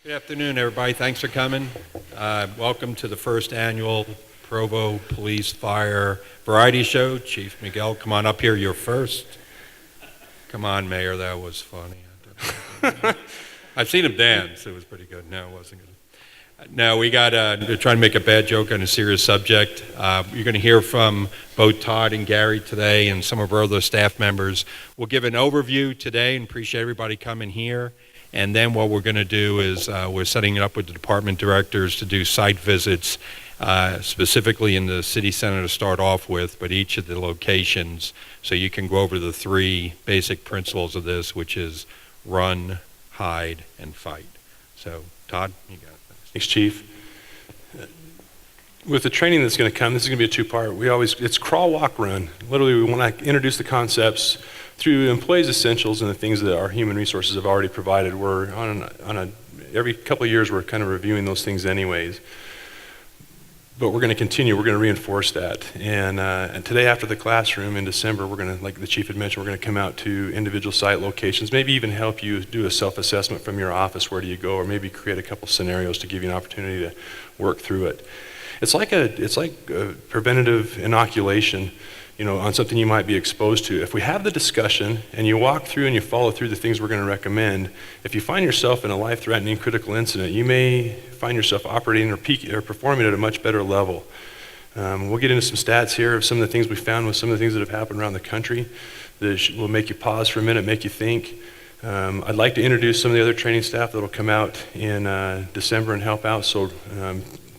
Good afternoon, everybody. Thanks for coming. Welcome to the first annual Provo Police Fire Variety Show. Chief Miguel, come on up here. You're first. Come on, Mayor. That was funny. I've seen him dance. It was pretty good. No, it wasn't good. No, we got to try to make a bad joke on a serious subject. You're going to hear from both Todd and Gary today and some of our other staff members. We'll give an overview today and appreciate everybody coming here. And then what we're going to do is we're setting it up with the department directors to do site visits, specifically in the city center to start off with, but each of the locations, so you can go over the three basic principles of this, which is run, hide, and fight. So, Todd, you got it. Thanks, Chief. With the training that's going to come, this is going to be a two-part. It's crawl, walk, run. Literally, we want to introduce the concepts through employees' essentials and the things that our human resources have already provided. We're every couple of years we're kind of reviewing those things anyways. But we're going to continue. We're going to reinforce that. And today after the classroom in December, we're going to, like the Chief had mentioned, we're going to come out to individual site locations, maybe even help you do a self-assessment from your office. Where do you go? Or maybe create a couple scenarios to give you an opportunity to work through it. It's like a preventative inoculation, on something you might be exposed to. If we have the discussion and you walk through and you follow through the things we're going to recommend, if you find yourself in a life-threatening critical incident, you may find yourself operating or performing at a much better level. We'll get into some stats here of some of the things we found with some of the things that have happened around the country that will make you pause for a minute, make you think. I'd like to introduce some of the other training staff that will come out in December and help out. So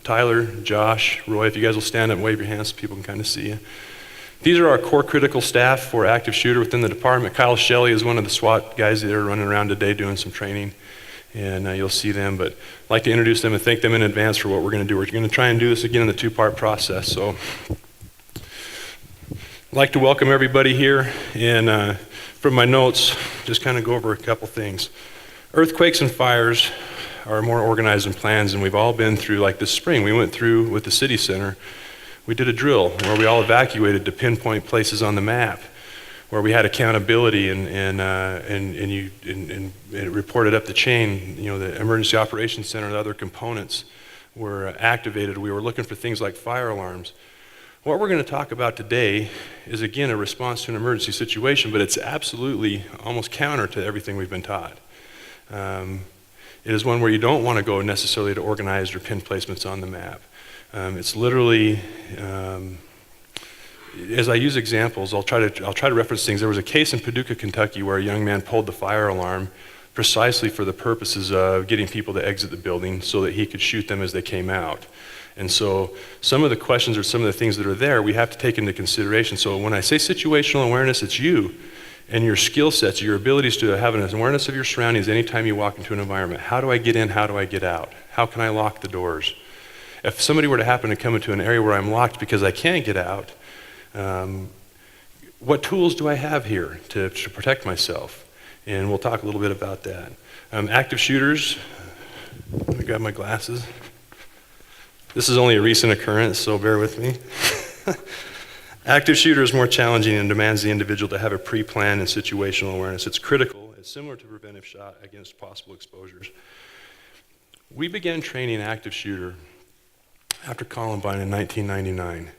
Tyler, Josh, Roy, if you guys will stand up and wave your hands so people can kind of see you. These are our core critical staff for active shooter within the department. Kyle Shelley is one of the SWAT guys that are running around today doing some training, and you'll see them. But I'd like to introduce them and thank them in advance for what we're going to do. We're going to try and do this again in the two-part process. So I'd like to welcome everybody here, and from my notes, just kind of go over a couple things. Earthquakes and fires are more organized and plans, and we've all been through, like this spring. We went through with the city center. We did a drill where we all evacuated to pinpoint places on the map, where we had accountability and it reported up the chain. The Emergency Operations Center and other components were activated. We were looking for things like fire alarms. What we're going to talk about today is, again, a response to an emergency situation, but it's absolutely almost counter to everything we've been taught. It is one where you don't want to go necessarily to organized or pin placements on the map. It's literally, as I use examples, I'll try to reference things. There was a case in Paducah, Kentucky, where a young man pulled the fire alarm precisely for the purposes of getting people to exit the building so that he could shoot them as they came out. And so some of the questions or some of the things that are there we have to take into consideration. So when I say situational awareness, it's you and your skill sets, your abilities to have an awareness of your surroundings anytime you walk into an environment. How do I get in? How do I get out? How can I lock the doors? If somebody were to happen to come into an area where I'm locked because I can't get out, what tools do I have here to protect myself? And we'll talk a little bit about that. Active shooters, let me grab my glasses. This is only a recent occurrence, so bear with me. Active shooter is more challenging and demands the individual to have a pre-planned and situational awareness. It's critical. It's similar to preventive shot against possible exposures. We began training active shooter after Columbine in 1999.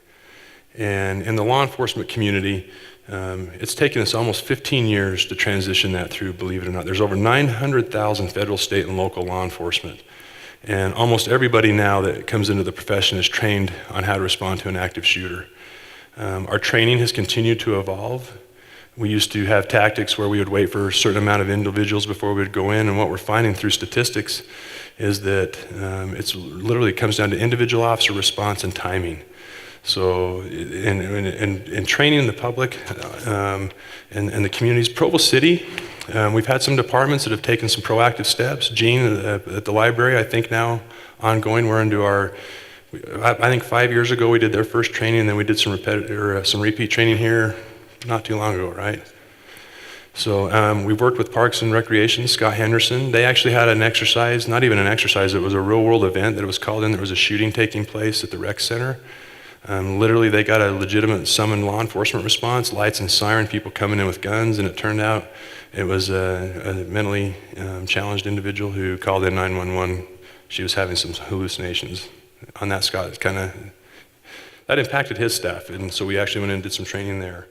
And in the law enforcement community, it's taken us almost 15 years to transition that through, believe it or not. There's over 900,000 federal, state, and local law enforcement. And almost everybody now that comes into the profession is trained on how to respond to an active shooter. Our training has continued to evolve. We used to have tactics where we would wait for a certain amount of individuals before we would go in, and what we're finding through statistics is that it's literally comes down to individual officer response and timing. So in training the public and the communities, Provo City, we've had some departments that have taken some proactive steps. Gene at the library, I think now ongoing, we're into our, I think 5 years ago we did their first training, and then we did some repeat training here not too long ago, right? So we've worked with Parks and Recreation, Scott Henderson. They actually had an exercise, not even an exercise, it was a real world event that was called in. There was a shooting taking place at the rec center. Literally, they got a legitimate summon law enforcement response, lights and siren, people coming in with guns, and it turned out it was a mentally challenged individual who called in 911. She was having some hallucinations. On that, Scott, that impacted his staff, and so we actually went in and did some training there.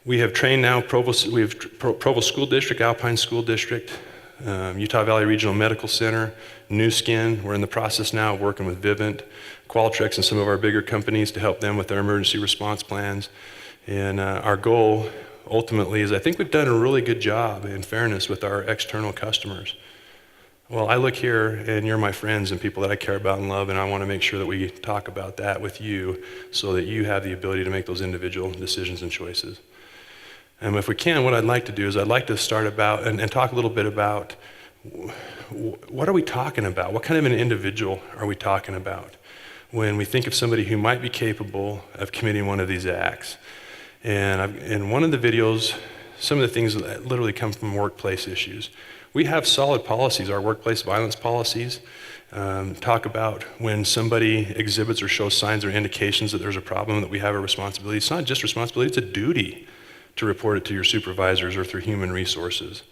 We have trained now Provo School District, Alpine School District, Utah Valley Regional Medical Center, Nu Skin. We're in the process now of working with Vivint, Qualtrics, and some of our bigger companies to help them with their emergency response plans. And our goal ultimately is, I think we've done a really good job in fairness with our external customers. Well, I look here and you're my friends and people that I care about and love, and I want to make sure that we talk about that with you so that you have the ability to make those individual decisions and choices. And if we can, what I'd like to do is I'd like to start about and talk a little bit about what are we talking about? What kind of an individual are we talking about when we think of somebody who might be capable of committing one of these acts? And in one of the videos, some of the things that literally come from workplace issues. We have solid policies. Our workplace violence policies talk about when somebody exhibits or shows signs or indications that there's a problem, that we have a responsibility. It's not just responsibility, it's a duty to report it to your supervisors or through human resources,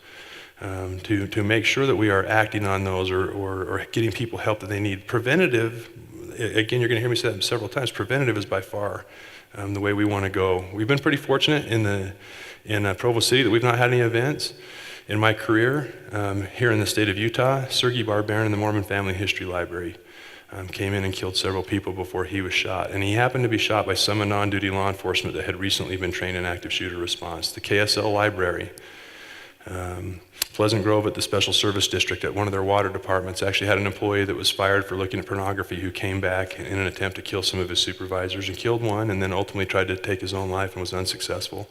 to make sure that we are acting on those or getting people help that they need. Preventative, again, you're going to hear me say that several times, preventative is by far the way we want to go. We've been pretty fortunate in Provo City that we've not had any events. In my career here in the state of Utah, Sergei Barbarin in the Mormon Family History Library came in and killed several people before he was shot. And he happened to be shot by some non-duty law enforcement that had recently been trained in active shooter response. The KSL Library, Pleasant Grove at the Special Service District at one of their water departments actually had an employee that was fired for looking at pornography who came back in an attempt to kill some of his supervisors and killed one and then ultimately tried to take his own life and was unsuccessful.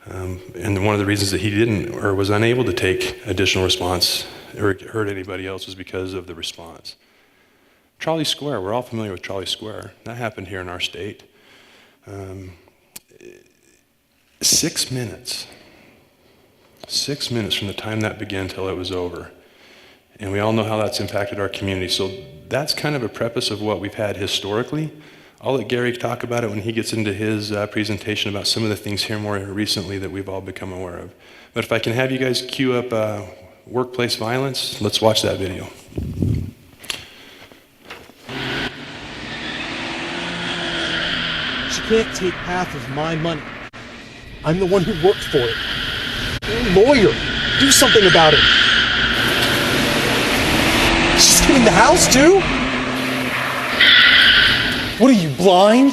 And one of the reasons that he didn't or was unable to take additional response or hurt anybody else was because of the response. Trolley Square, we're all familiar with Trolley Square. That happened here in our state. 6 minutes. 6 minutes from the time that began till it was over. And we all know how that's impacted our community. So that's kind of a preface of what we've had historically. I'll let Gary talk about it when he gets into his presentation about some of the things here more recently that we've all become aware of. But if I can have you guys cue up workplace violence, let's watch that video. She can't take half of my money. I'm the one who worked for it. You're a lawyer. Do something about it. She's getting the house too? What are you, blind?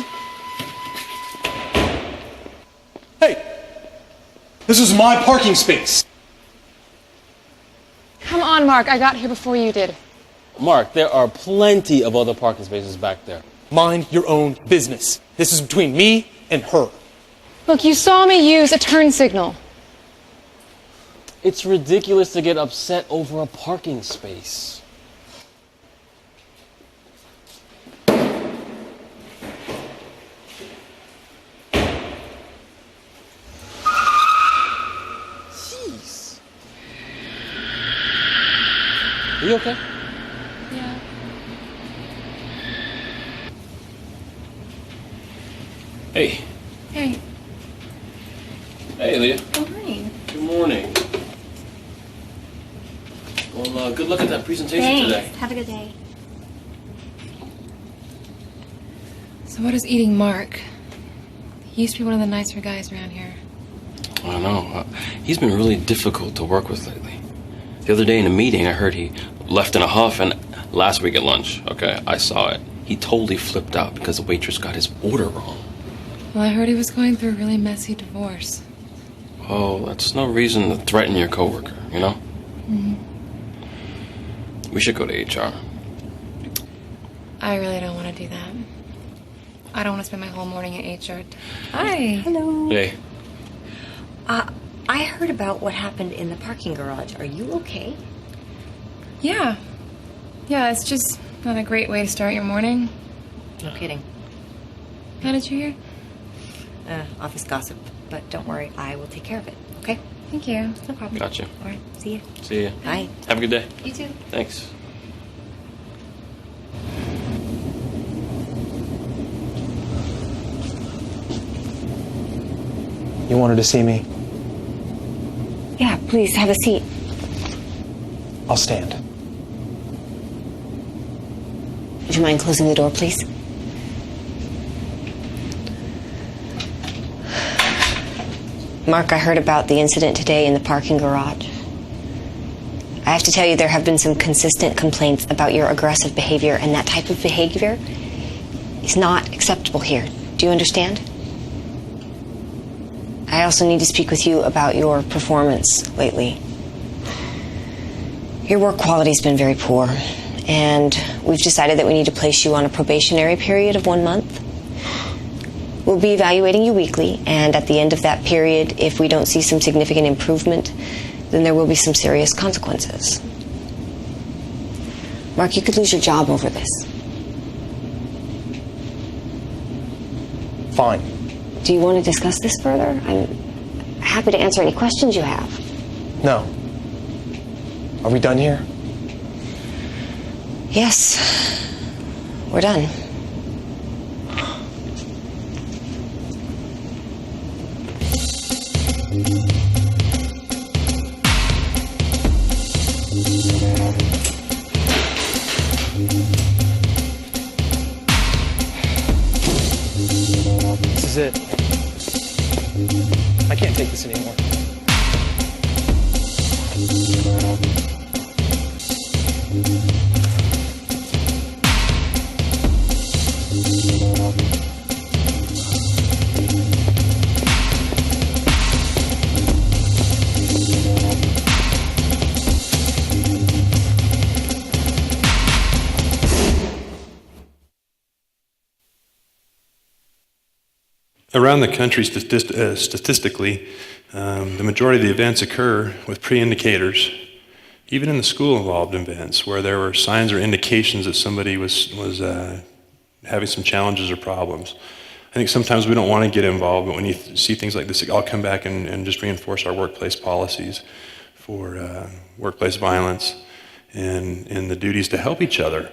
Hey! This is my parking space. Come on, Mark. I got here before you did. Mark, there are plenty of other parking spaces back there. Mind your own business. This is between me and her. Look, you saw me use a turn signal. It's ridiculous to get upset over a parking space. Jeez. Are you okay? Yeah. Hey. Hey. Hey, Leah. Oh, hi. Good morning. Well, good luck at that presentation Thanks. today. Have a good day. So what is eating Mark? He used to be one of the nicer guys around here. I know. He's been really difficult to work with lately. The other day in a meeting, I heard he left in a huff, and last week at lunch, okay, I saw it. He totally flipped out because the waitress got his order wrong. Well, I heard he was going through a really messy divorce. Oh, that's no reason to threaten your coworker, you know? Mm-hmm. We should go to HR. I really don't want to do that. I don't want to spend my whole morning at HR. Hi. Hello. Hey. I heard about what happened in the parking garage. Are you okay? Yeah. Yeah, it's just not a great way to start your morning. No kidding. How did you hear? Office gossip. But don't worry, I will take care of it. Okay? Thank you. No problem. Gotcha. All right. See you. See ya. Bye. Have a good day. You too. Thanks. You wanted to see me? Yeah, please have a seat. I'll stand. Would you mind closing the door, please? Mark, I heard about the incident today in the parking garage. I have to tell you, there have been some consistent complaints about your aggressive behavior, and that type of behavior is not acceptable here. Do you understand? I also need to speak with you about your performance lately. Your work quality's been very poor, and we've decided that we need to place you on a probationary period of 1 month. We'll be evaluating you weekly, and at the end of that period, if we don't see some significant improvement, then there will be some serious consequences. Mark, you could lose your job over this. Fine. Do you want to discuss this further? I'm happy to answer any questions you have. No. Are we done here? Yes, we're done. This is it. I can't take this anymore. Around the country, statistically, the majority of the events occur with pre-indicators, even in the school-involved events, where there were signs or indications that somebody was having some challenges or problems. I think sometimes we don't want to get involved, but when you see things like this, I'll come back and just reinforce our workplace policies for workplace violence and the duties to help each other.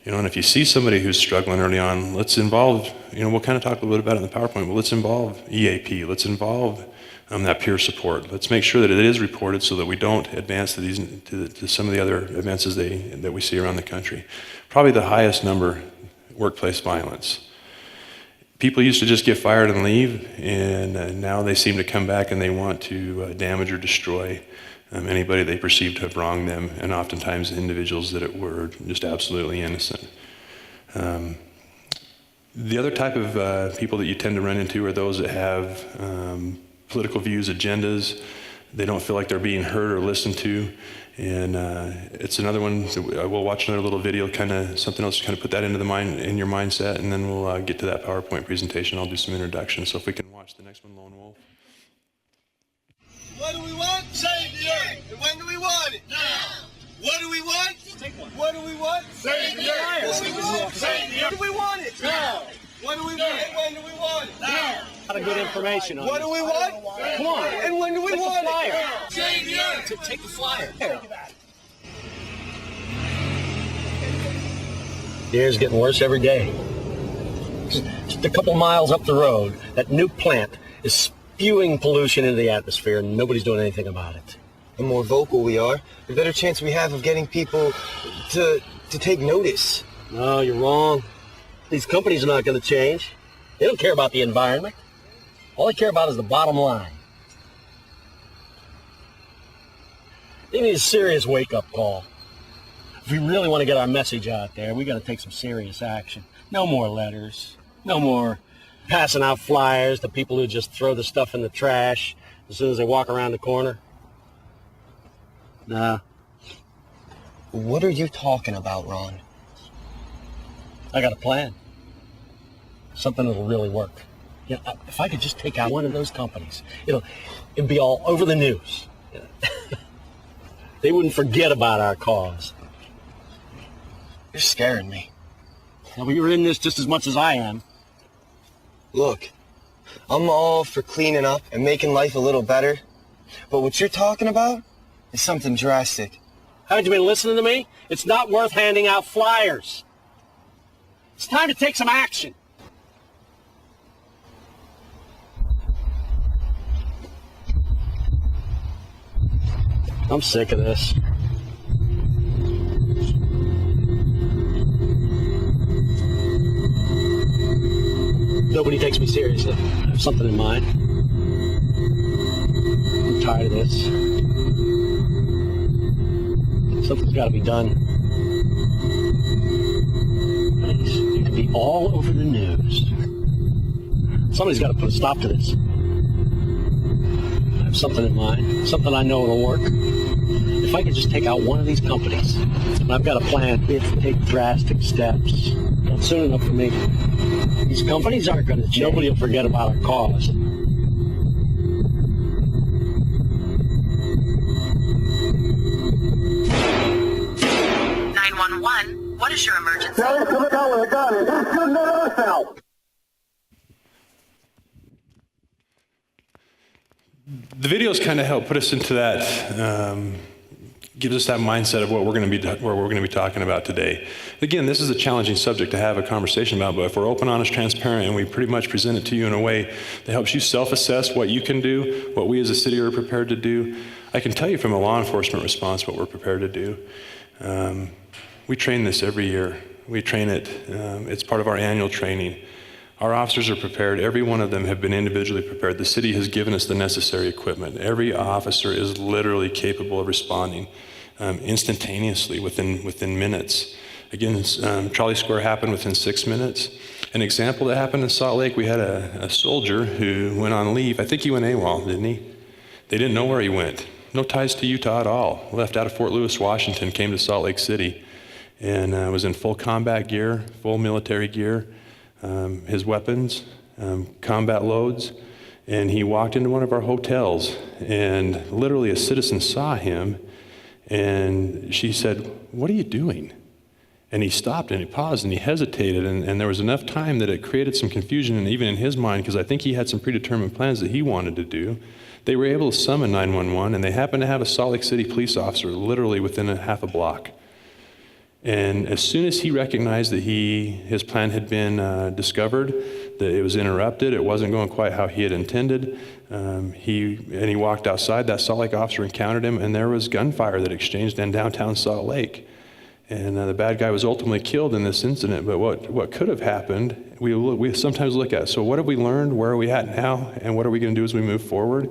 You know, and if you see somebody who's struggling early on, let's involve, you know, we'll kind of talk a little bit about it in the PowerPoint, but let's involve EAP, let's involve that peer support. Let's make sure that it is reported so that we don't advance to some of the other events that we see around the country. Probably the highest number, workplace violence. People used to just get fired and leave, and now they seem to come back and they want to damage or destroy anybody they perceive to have wronged them, and oftentimes individuals that were just absolutely innocent. The other type of people that you tend to run into are those that have political views, agendas. They don't feel like they're being heard or listened to, and it's another one. We'll watch another little video, kind of something else to kind of put that into in your mindset, and then we'll get to that PowerPoint presentation. I'll do some introductions. So if we can watch the next one, Lone Wolf. What do we want? Save the earth. And when do we want it? Now. What do we want? What do we want? Save the earth. What do we want? Save the earth. When do we want it? Now. What do we want? And when do we want it? Now. A lot of good information on what do we want? Come on. And when do we want it? Now. Save the earth. Take the flyer. The air's getting worse every day. Just a couple miles up the road, that new plant is spewing pollution into the atmosphere, and nobody's doing anything about it. The more vocal we are, the better chance we have of getting people to take notice. No, you're wrong. These companies are not going to change. They don't care about the environment. All they care about is the bottom line. They need a serious wake-up call. If we really want to get our message out there, we got to take some serious action. No more letters. No more passing out flyers to people who just throw the stuff in the trash as soon as they walk around the corner. Nah. What are you talking about, Ron? I got a plan. Something that'll really work. You know, if I could just take out one of those companies, it'd be all over the news. They wouldn't forget about our cause. You're scaring me. Well, you're in this just as much as I am. Look, I'm all for cleaning up and making life a little better, but what you're talking about is something drastic. Haven't you been listening to me? It's not worth handing out flyers. It's time to take some action. I'm sick of this. Nobody takes me seriously. I have something in mind. I'm tired of this. Something's got to be done. It could be all over the news. Somebody's got to put a stop to this. I have something in mind. Something I know will work. If I could just take out one of these companies, and I've got a plan, we have to take drastic steps. Not soon enough for me. These companies aren't going to change. Nobody will forget about our cause. 911, what is your emergency? Now he's coming down with a gun and he's shooting at us now. The videos kind of help put us into that, gives us that mindset of what we're going to be talking about today. Again, this is a challenging subject to have a conversation about, but if we're open, honest, transparent, and we pretty much present it to you in a way that helps you self-assess what you can do, what we as a city are prepared to do, I can tell you from a law enforcement response what we're prepared to do. We train this every year. We train it. It's part of our annual training. Our officers are prepared. Every one of them have been individually prepared. The city has given us the necessary equipment. Every officer is literally capable of responding instantaneously within minutes. Again, Charlie Square happened within 6 minutes. An example that happened in Salt Lake, we had a soldier who went on leave. I think he went AWOL, didn't he? They didn't know where he went. No ties to Utah at all. Left out of Fort Lewis, Washington, came to Salt Lake City, and was in full combat gear, full military gear. His weapons, combat loads, and he walked into one of our hotels, and literally a citizen saw him, and she said, "What are you doing?" And he stopped and he paused and he hesitated, and there was enough time that it created some confusion, and even in his mind, because I think he had some predetermined plans that he wanted to do. They were able to summon 911, and they happened to have a Salt Lake City police officer literally within a half a block. And as soon as he recognized that his plan had been discovered, that it was interrupted, it wasn't going quite how he had intended, he walked outside. That Salt Lake officer encountered him, and there was gunfire that exchanged in downtown Salt Lake. And the bad guy was ultimately killed in this incident. But what could have happened, we sometimes look at, so what have we learned? Where are we at now? And what are we going to do as we move forward?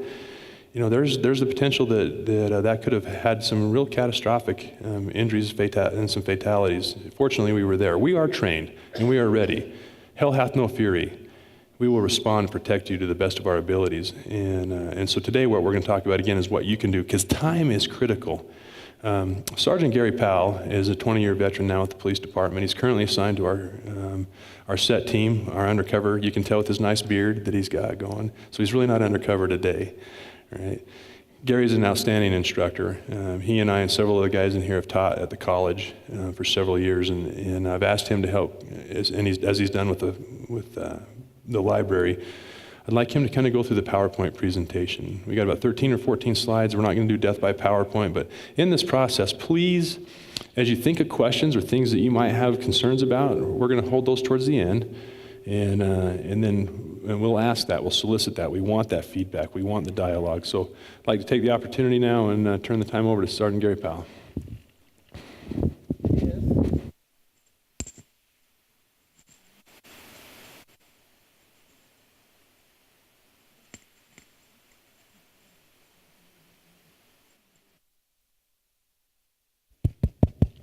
You know, there's the potential that could have had some real catastrophic injuries and some fatalities. Fortunately, we were there. We are trained, and we are ready. Hell hath no fury. We will respond and protect you to the best of our abilities. And so today what we're going to talk about, again, is what you can do, because time is critical. Sergeant Gary Powell is a 20-year veteran now at the police department. He's currently assigned to our set team, our undercover. You can tell with his nice beard that he's got going. So he's really not undercover today. Right. Gary's an outstanding instructor. He and I and several other guys in here have taught at the college for several years, and I've asked him to help, as he's done with the library. I'd like him to kind of go through the PowerPoint presentation. We got about 13 or 14 slides. We're not going to do death by PowerPoint, but in this process, please, as you think of questions or things that you might have concerns about, we're going to hold those towards the end, and then we'll ask that, we'll solicit that. We want that feedback. We want the dialogue. So I'd like to take the opportunity now and turn the time over to Sergeant Gary Powell.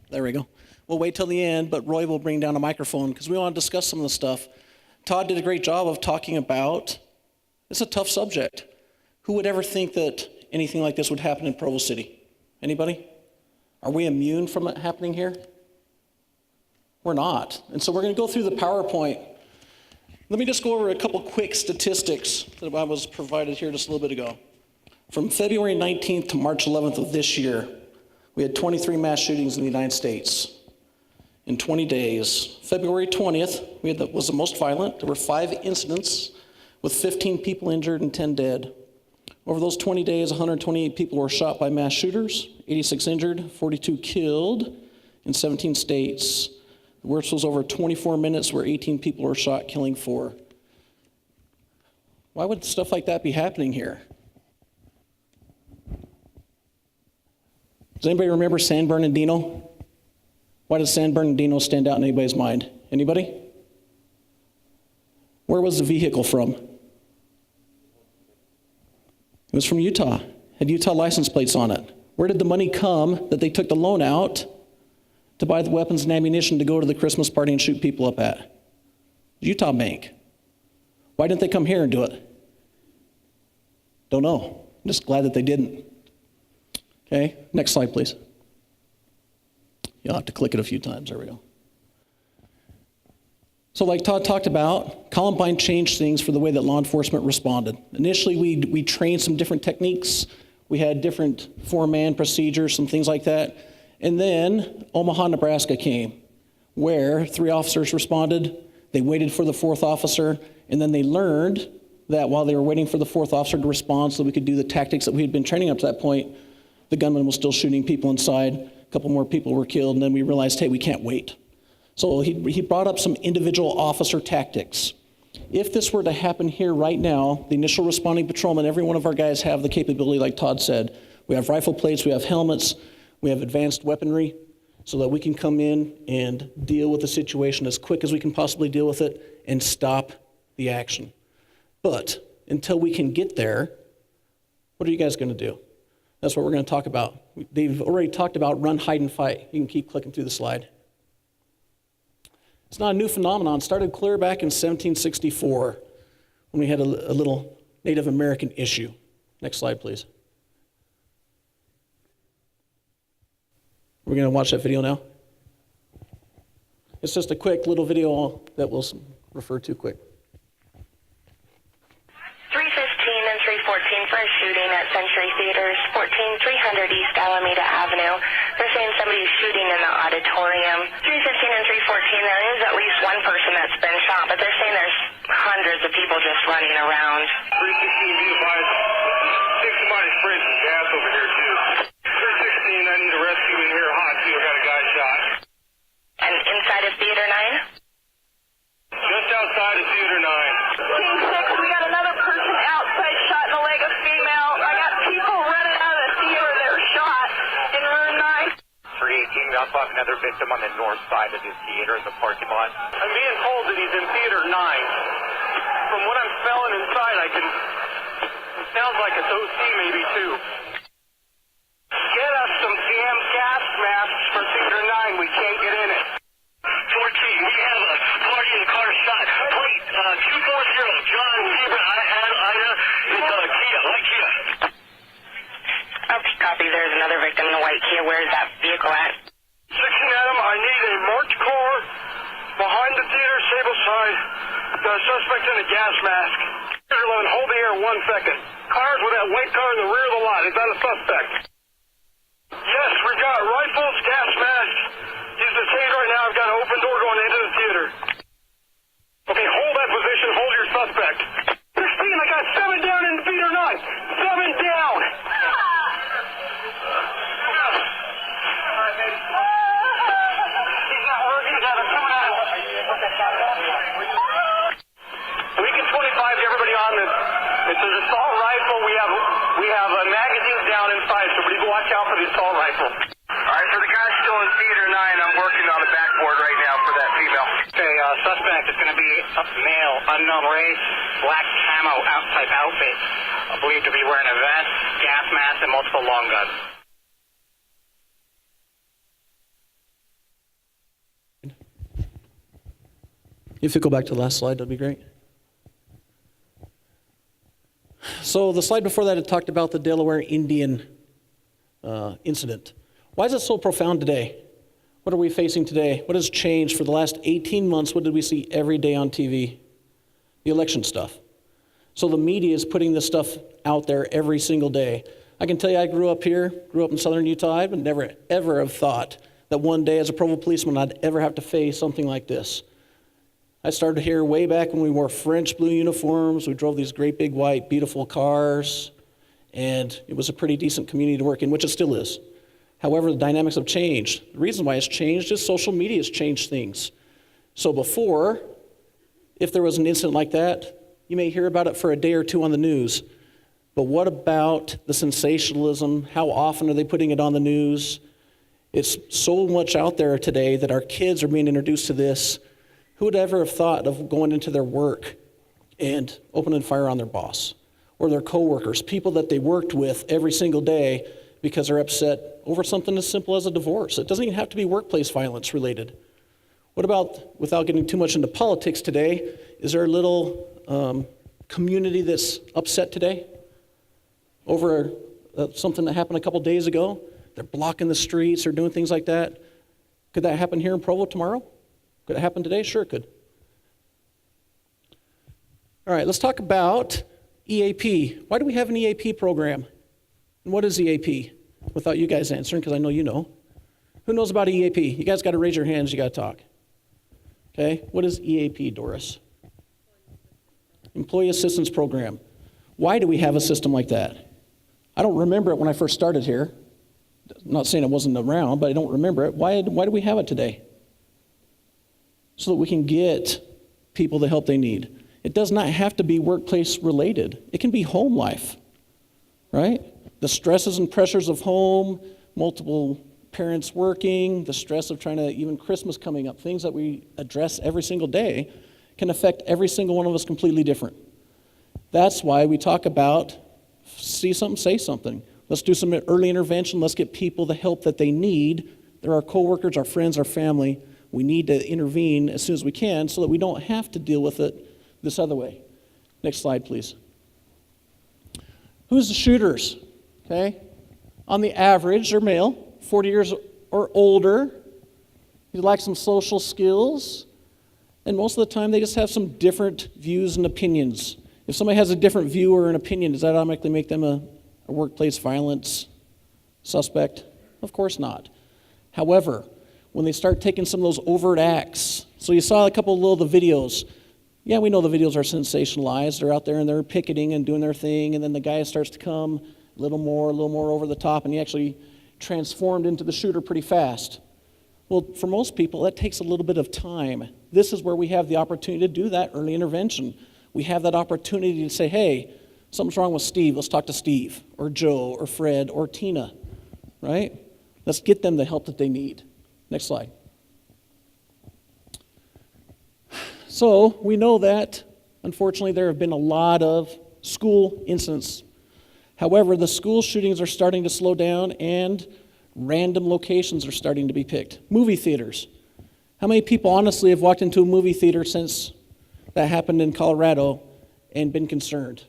There we go. We'll wait till the end, but Roy will bring down a microphone because we want to discuss some of the stuff. Todd did a great job of talking about, it's a tough subject. Who would ever think that anything like this would happen in Provo City? Anybody? Are we immune from it happening here? We're not. And so we're going to go through the PowerPoint. Let me just go over a couple quick statistics that I was provided here just a little bit ago. From February 19th to March 11th of this year, we had 23 mass shootings in the United States. In 20 days. February 20th was the most violent. There were 5 incidents with 15 people injured and 10 dead. Over those 20 days, 128 people were shot by mass shooters, 86 injured, 42 killed in 17 states. The worst was over 24 minutes where 18 people were shot, killing 4. Why would stuff like that be happening here? Does anybody remember San Bernardino? Why does San Bernardino stand out in anybody's mind? Anybody? Where was the vehicle from? It was from Utah. Had Utah license plates on it. Where did the money come that they took the loan out to buy the weapons and ammunition to go to the Christmas party and shoot people up at? Utah Bank. Why didn't they come here and do it? Don't know. I'm just glad that they didn't. Okay, next slide, please. You'll have to click it a few times. There we go. So like Todd talked about, Columbine changed things for the way that law enforcement responded. Initially, we trained some different techniques. We had different four-man procedures, some things like that. And then Omaha, Nebraska came, where 3 officers responded. They waited for the 4th officer, and then they learned that while they were waiting for the 4th officer to respond so that we could do the tactics that we had been training up to that point, the gunman was still shooting people inside. A couple more people were killed, and then we realized, hey, we can't wait. So he brought up some individual officer tactics. If this were to happen here right now, the initial responding patrolman, every one of our guys have the capability, like Todd said. We have rifle plates, we have helmets, we have advanced weaponry, so that we can come in and deal with the situation as quick as we can possibly deal with it and stop the action. But until we can get there, what are you guys going to do? That's what we're going to talk about. They've already talked about run, hide, and fight. You can keep clicking through the slide. It's not a new phenomenon. It started clear back in 1764 when we had a little Native American issue. Next slide, please. We're going to watch that video now. It's just a quick little video that we'll refer to quick. 315 and 314 for a shooting at Century Theaters, 14300 East Alameda Avenue. They're saying somebody's shooting in the auditorium. 315 and 314, there is at least one person that's been shot, but they're saying there's hundreds of people just running around. 316, be advised. Somebody sprayed some gas over here, too. 316, I need a rescue in here. Hot, too. I got a guy shot. And inside of Theater 9? Just outside of Theater 9. Team 6, we got another person outside shot in the leg, a female. I got people running out of the theater that are shot in room 9. 318, we also have another victim on the north side of this theater in the parking lot. I'm being told that he's in Theater 9. From what I'm smelling inside, it sounds like it's OC maybe too. Get us some damn gas masks for Theater 9. We can't get in it. 14, we have a party in the car shot. Plate 240, John Zebra, Ida, it's Kia, white Kia. Okay, copy. There's another victim in a white Kia. Where's that vehicle at? 16 Adam, I need a marked car behind the theater, Sable side. Got a suspect in a gas mask. 11, hold the air 1 second. Cars with that white car in the rear of the lot. Is that a suspect? Yes, we've got rifles, gas masks. Use the taser right now. I've got an open door going into the theater. Okay, hold that position. Hold your suspect. 16, I got 7 down in Theater 9. 7 down. Lincoln 25 to everybody on this. It's an assault rifle. We have magazines down inside, so please watch out for the assault rifle. All right, so the guy's still in Theater 9. I'm working on the backboard right now for that female. Okay, suspect is going to be a male, unknown race, black camo type outfit. Believed to be wearing a vest, gas mask, and multiple long guns. If you go back to the last slide, that'd be great. So the slide before that, it talked about the Delaware Indian incident. Why is it so profound today? What are we facing today? What has changed for the last 18 months? What did we see every day on TV? The election stuff. So the media is putting this stuff out there every single day. I can tell you I grew up in southern Utah. I would never, ever have thought that one day as a Provo policeman I'd ever have to face something like this. I started here way back when we wore French blue uniforms. We drove these great big white beautiful cars, and it was a pretty decent community to work in, which it still is. However, the dynamics have changed. The reason why it's changed is social media has changed things. So before, if there was an incident like that, you may hear about it for a day or two on the news. But what about the sensationalism? How often are they putting it on the news? It's so much out there today that our kids are being introduced to this. Who would ever have thought of going into their work and opening fire on their boss or their coworkers, people that they worked with every single day because they're upset over something as simple as a divorce? It doesn't even have to be workplace violence related. What about, without getting too much into politics today, is there a little community that's upset today over something that happened a couple days ago? They're blocking the streets, they're doing things like that. Could that happen here in Provo tomorrow? Could it happen today? Sure it could. All right, let's talk about EAP. Why do we have an EAP program? And what is EAP? Without you guys answering, because I know you know. Who knows about EAP? You guys got to raise your hands, you got to talk. Okay, what is EAP, Doris? Employee Assistance Program. Why do we have a system like that? I don't remember it when I first started here. I'm not saying it wasn't around, but I don't remember it. Why do we have it today? So that we can get people the help they need. It does not have to be workplace related. It can be home life, right? The stresses and pressures of home, multiple parents working, the stress of trying to, even Christmas coming up, things that we address every single day can affect every single one of us completely different. That's why we talk about see something, say something. Let's do some early intervention. Let's get people the help that they need. They're our coworkers, our friends, our family. We need to intervene as soon as we can so that we don't have to deal with it this other way. Next slide, please. Who's the shooters? Okay. On the average, they're male, 40 years or older. They lack some social skills. And most of the time, they just have some different views and opinions. If somebody has a different view or an opinion, does that automatically make them a workplace violence suspect? Of course not. However, when they start taking some of those overt acts, so you saw a couple of the videos. Yeah, we know the videos are sensationalized. They're out there and they're picketing and doing their thing, and then the guy starts to come a little more over the top, and he actually transformed into the shooter pretty fast. Well, for most people, that takes a little bit of time. This is where we have the opportunity to do that early intervention. We have that opportunity to say, hey, something's wrong with Steve. Let's talk to Steve or Joe or Fred or Tina, right? Let's get them the help that they need. Next slide. So we know that, unfortunately, there have been a lot of school incidents. However, the school shootings are starting to slow down and random locations are starting to be picked. Movie theaters. How many people honestly have walked into a movie theater since that happened in Colorado and been concerned?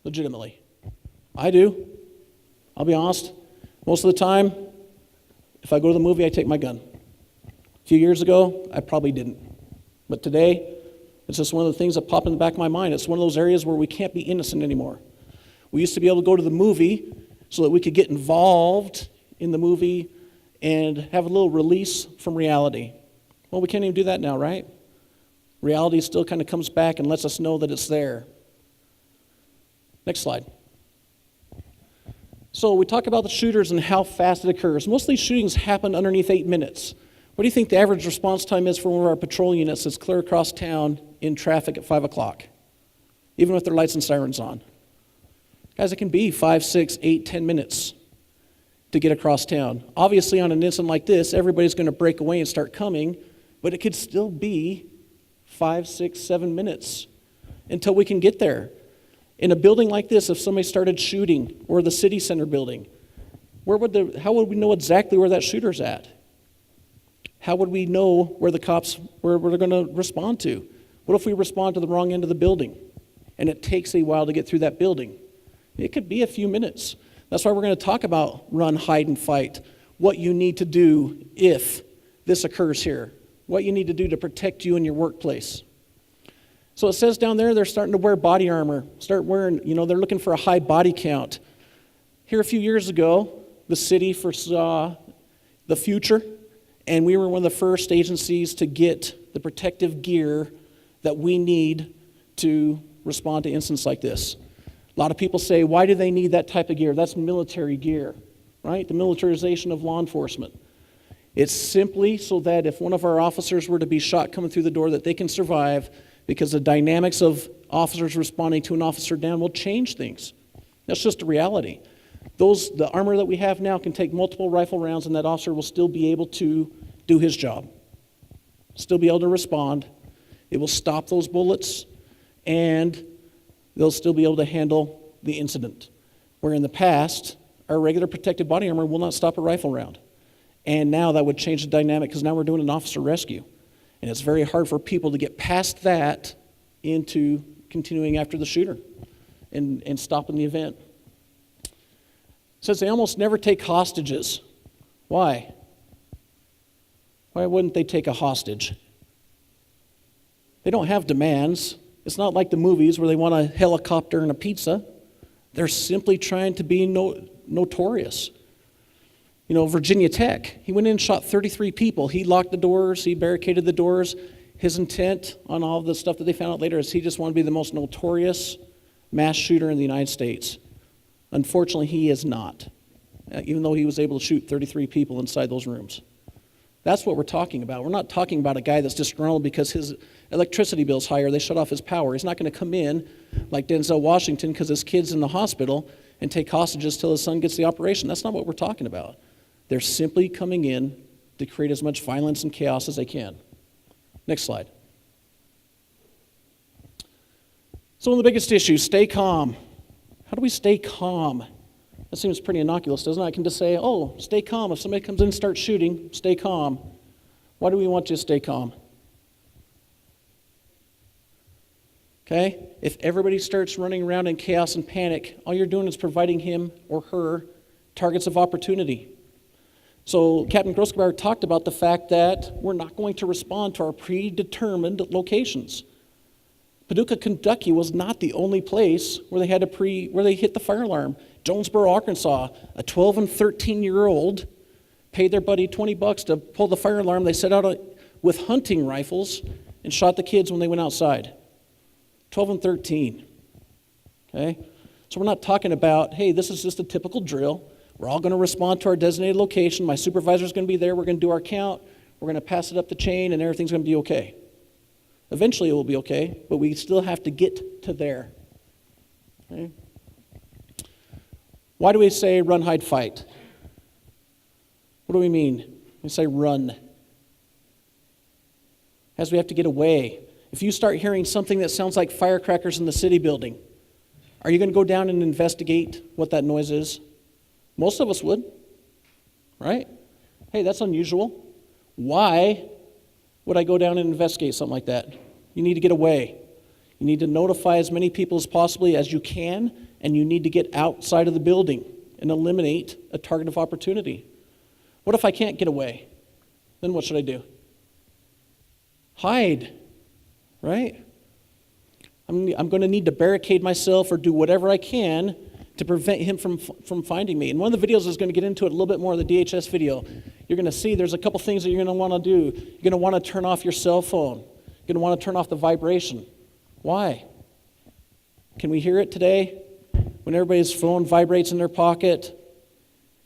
Legitimately. I do. I'll be honest. Most of the time, if I go to the movie, I take my gun. A few years ago, I probably didn't. But today, it's just one of the things that pop in the back of my mind. It's one of those areas where we can't be innocent anymore. We used to be able to go to the movie so that we could get involved in the movie and have a little release from reality. Well, we can't even do that now, right? Reality still kind of comes back and lets us know that it's there. Next slide. So we talk about the shooters and how fast it occurs. Most of these shootings happen underneath 8 minutes. What do you think the average response time is for one of our patrol units that's clear across town in traffic at 5 o'clock, even with their lights and sirens on? Guys, it can be 5, 6, 8, 10 minutes to get across town. Obviously, on an incident like this, everybody's going to break away and start coming, but it could still be 5, 6, 7 minutes until we can get there. In a building like this, if somebody started shooting, or the city center building, how would we know exactly where that shooter's at? How would we know where the cops, where they're going to respond to? What if we respond to the wrong end of the building and it takes a while to get through that building? It could be a few minutes. That's why we're going to talk about run, hide, and fight. What you need to do if this occurs here. What you need to do to protect you in your workplace. So it says down there they're starting to wear body armor. Start wearing, they're looking for a high body count. Here a few years ago, the city foresaw the future, and we were one of the first agencies to get the protective gear that we need to respond to incidents like this. A lot of people say, why do they need that type of gear? That's military gear, right? The militarization of law enforcement. It's simply so that if one of our officers were to be shot coming through the door, that they can survive, because the dynamics of officers responding to an officer down will change things. That's just a reality. The armor that we have now can take multiple rifle rounds, and that officer will still be able to do his job, still be able to respond. It will stop those bullets, and they'll still be able to handle the incident. Where in the past, our regular protective body armor will not stop a rifle round. And now that would change the dynamic, because now we're doing an officer rescue. And it's very hard for people to get past that into continuing after the shooter and stopping the event. It says they almost never take hostages. Why? Why wouldn't they take a hostage? They don't have demands. It's not like the movies where they want a helicopter and a pizza. They're simply trying to be notorious. You know, Virginia Tech, he went in and shot 33 people. He locked the doors, he barricaded the doors. His intent on all the stuff that they found out later is he just wanted to be the most notorious mass shooter in the United States. Unfortunately, he is not, even though he was able to shoot 33 people inside those rooms. That's what we're talking about. We're not talking about a guy that's disgruntled because his electricity bill's higher, they shut off his power. He's not going to come in like Denzel Washington because his kid's in the hospital and take hostages till his son gets the operation. That's not what we're talking about. They're simply coming in to create as much violence and chaos as they can. Next slide. So one of the biggest issues, stay calm. How do we stay calm? That seems pretty innocuous, doesn't it? I can just say, oh, stay calm. If somebody comes in and starts shooting, stay calm. Why do we want you to stay calm? Okay? If everybody starts running around in chaos and panic, all you're doing is providing him or her targets of opportunity. So Captain Groskeauer talked about the fact that we're not going to respond to our predetermined locations. Paducah, Kentucky was not the only place where they had where they hit the fire alarm. Jonesboro, Arkansas, a 12 and 13-year-old paid their buddy $20 to pull the fire alarm. They set out with hunting rifles and shot the kids when they went outside. 12 and 13. Okay? So we're not talking about, hey, this is just a typical drill. We're all going to respond to our designated location. My supervisor's going to be there. We're going to do our count. We're going to pass it up the chain, and everything's going to be okay. Eventually it will be okay, but we still have to get to there. Okay? Why do we say run, hide, fight? What do we mean? We say run. As we have to get away. If you start hearing something that sounds like firecrackers in the city building, are you going to go down and investigate what that noise is? Most of us would, right? Hey, that's unusual. Why would I go down and investigate something like that? You need to get away. You need to notify as many people as possibly as you can, and you need to get outside of the building and eliminate a target of opportunity. What if I can't get away? Then what should I do? Hide, right? I'm going to need to barricade myself or do whatever I can to prevent him from finding me. And one of the videos is going to get into it a little bit more in the DHS video. You're going to see there's a couple things that you're going to want to do. You're going to want to turn off your cell phone. You're going to want to turn off the vibration. Why? Can we hear it today? When everybody's phone vibrates in their pocket,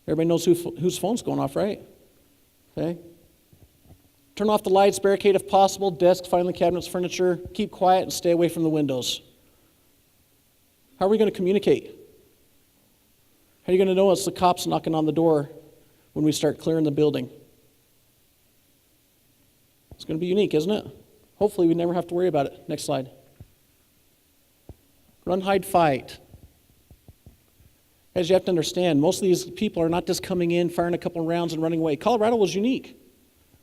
everybody knows whose phone's going off, right? Okay. Turn off the lights, barricade if possible, desks, filing cabinets, furniture. Keep quiet and stay away from the windows. How are we going to communicate? How are you going to know it's the cops knocking on the door when we start clearing the building? It's going to be unique, isn't it? Hopefully we never have to worry about it. Next slide. Run, hide, fight. As you have to understand, most of these people are not just coming in, firing a couple rounds and running away. Colorado was unique.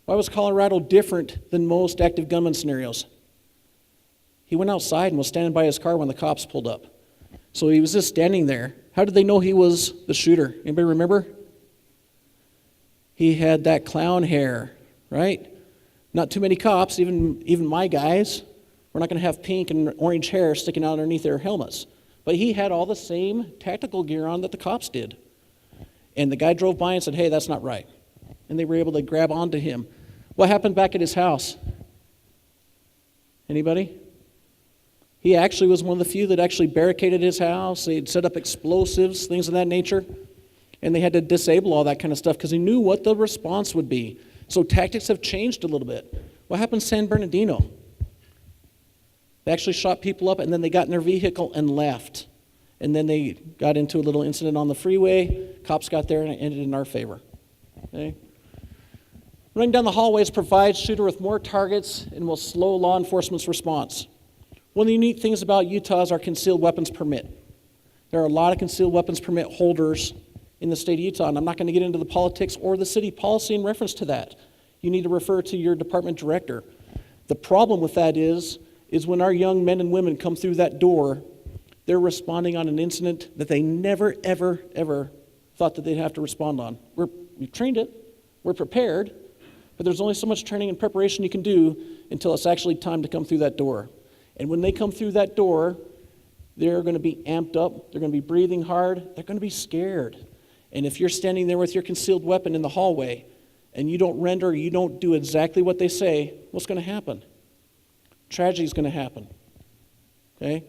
Why was Colorado different than most active gunman scenarios? He went outside and was standing by his car when the cops pulled up. So he was just standing there. How did they know he was the shooter? Anybody remember? He had that clown hair, right? Not too many cops, even my guys, we're not going to have pink and orange hair sticking out underneath their helmets. But he had all the same tactical gear on that the cops did. And the guy drove by and said, hey, that's not right. And they were able to grab onto him. What happened back at his house? Anybody? He actually was one of the few that actually barricaded his house. They'd set up explosives, things of that nature. And they had to disable all that kind of stuff because he knew what the response would be. So tactics have changed a little bit. What happened in San Bernardino? They actually shot people up and then they got in their vehicle and left. and then they got into a little incident on the freeway. Cops got there and it ended in our favor. Okay? Running down the hallways provides shooter with more targets and will slow law enforcement's response. One of the unique things about Utah is our concealed weapons permit. There are a lot of concealed weapons permit holders in the state of Utah, and I'm not going to get into the politics or the city policy in reference to that. You need to refer to your department director. The problem with that is when our young men and women come through that door, they're responding on an incident that they never, ever, ever thought that they'd have to respond on. We've trained it, we're prepared, but there's only so much training and preparation you can do until it's actually time to come through that door. And when they come through that door, they're going to be amped up, they're going to be breathing hard, they're going to be scared. And if you're standing there with your concealed weapon in the hallway and you don't render, you don't do exactly what they say, what's going to happen? Tragedy is going to happen. Okay?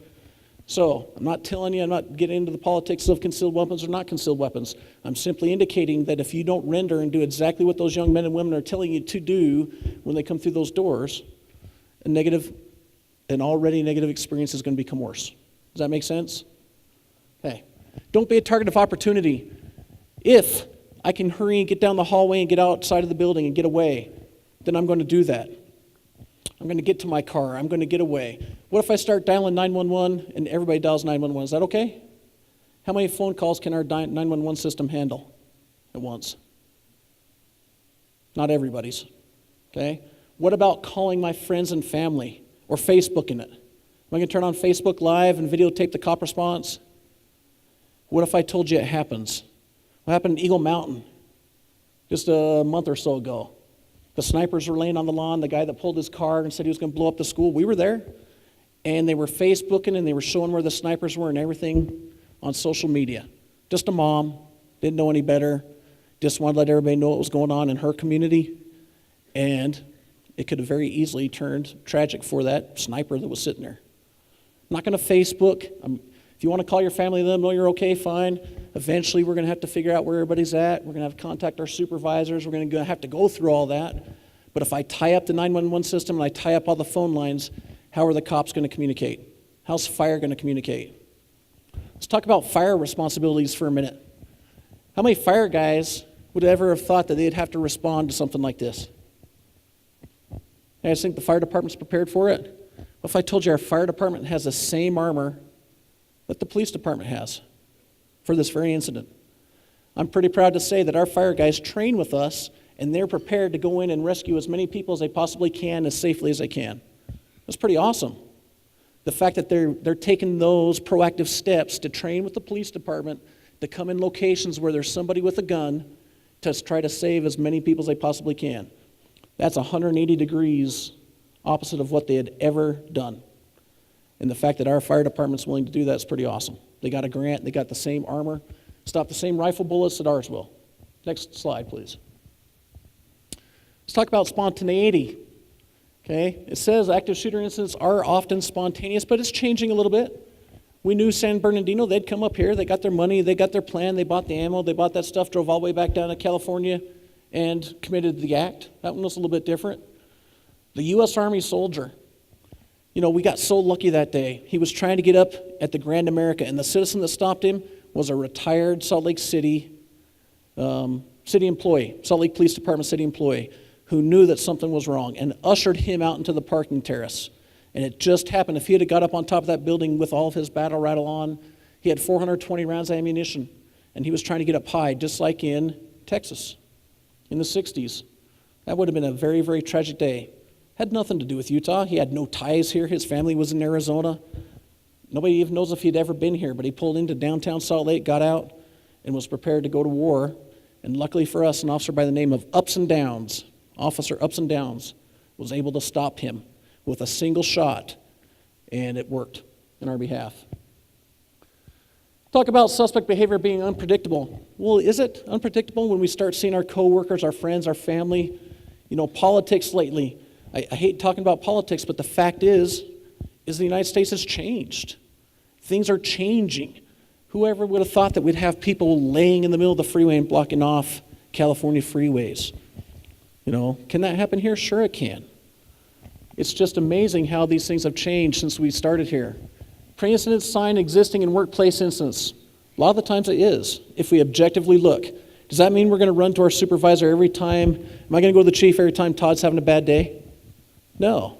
So, I'm not telling you, I'm not getting into the politics of concealed weapons or not concealed weapons. I'm simply indicating that if you don't render and do exactly what those young men and women are telling you to do when they come through those doors, an already negative experience is going to become worse. Does that make sense? Okay. Don't be a target of opportunity. If I can hurry and get down the hallway and get outside of the building and get away, then I'm going to do that. I'm going to get to my car. I'm going to get away. What if I start dialing 911 and everybody dials 911? Is that okay? How many phone calls can our 911 system handle at once? Not everybody's. Okay? What about calling my friends and family or Facebooking it? Am I going to turn on Facebook Live and videotape the cop response? What if I told you it happens? What happened in Eagle Mountain just a month or so ago? The snipers were laying on the lawn. The guy that pulled his car and said he was going to blow up the school, we were there. And they were Facebooking and they were showing where the snipers were and everything on social media. Just a mom, didn't know any better, just wanted to let everybody know what was going on in her community. And it could have very easily turned tragic for that sniper that was sitting there. I'm not going to Facebook. If you want to call your family and let them know you're okay, fine. Eventually, we're going to have to figure out where everybody's at. We're going to have to contact our supervisors. We're going to have to go through all that. But if I tie up the 911 system and I tie up all the phone lines, how are the cops going to communicate? How's fire going to communicate? Let's talk about fire responsibilities for a minute. How many fire guys would ever have thought that they'd have to respond to something like this? You guys think the fire department's prepared for it? What if I told you our fire department has the same armor that the police department has for this very incident? I'm pretty proud to say that our fire guys train with us and they're prepared to go in and rescue as many people as they possibly can as safely as they can. That's pretty awesome. The fact that they're taking those proactive steps to train with the police department, to come in locations where there's somebody with a gun to try to save as many people as they possibly can. That's 180 degrees opposite of what they had ever done. And the fact that our fire department's willing to do that is pretty awesome. They got a grant, they got the same armor, stop the same rifle bullets that ours will. Next slide, please. Let's talk about spontaneity. Okay, it says active shooter incidents are often spontaneous, but it's changing a little bit. We knew San Bernardino, they'd come up here, they got their money, they got their plan, they bought the ammo, they bought that stuff, drove all the way back down to California and committed the act. That one was a little bit different. The U.S. Army soldier, you know, we got so lucky that day. He was trying to get up at the Grand America, and the citizen that stopped him was a retired Salt Lake City employee, Salt Lake Police Department city employee, who knew that something was wrong and ushered him out into the parking terrace. And it just happened, if he had got up on top of that building with all of his battle rattle on, he had 420 rounds of ammunition, and he was trying to get up high, just like in Texas in the 60s. That would have been a very, very tragic day. Had nothing to do with Utah. He had no ties here. His family was in Arizona. Nobody even knows if he'd ever been here, but he pulled into downtown Salt Lake, got out, and was prepared to go to war. And luckily for us, an officer by the name of Officer Ups and Downs, was able to stop him with a single shot, and it worked in our behalf. Talk about suspect behavior being unpredictable. Well, is it unpredictable when we start seeing our coworkers, our friends, our family, politics lately? I hate talking about politics, but the fact is the United States has changed. Things are changing. Whoever would have thought that we'd have people laying in the middle of the freeway and blocking off California freeways? Can that happen here? Sure it can. It's just amazing how these things have changed since we started here. Pre-incident sign existing in workplace incidents. A lot of the times it is, if we objectively look. Does that mean we're going to run to our supervisor every time? Am I going to go to the chief every time Todd's having a bad day? No.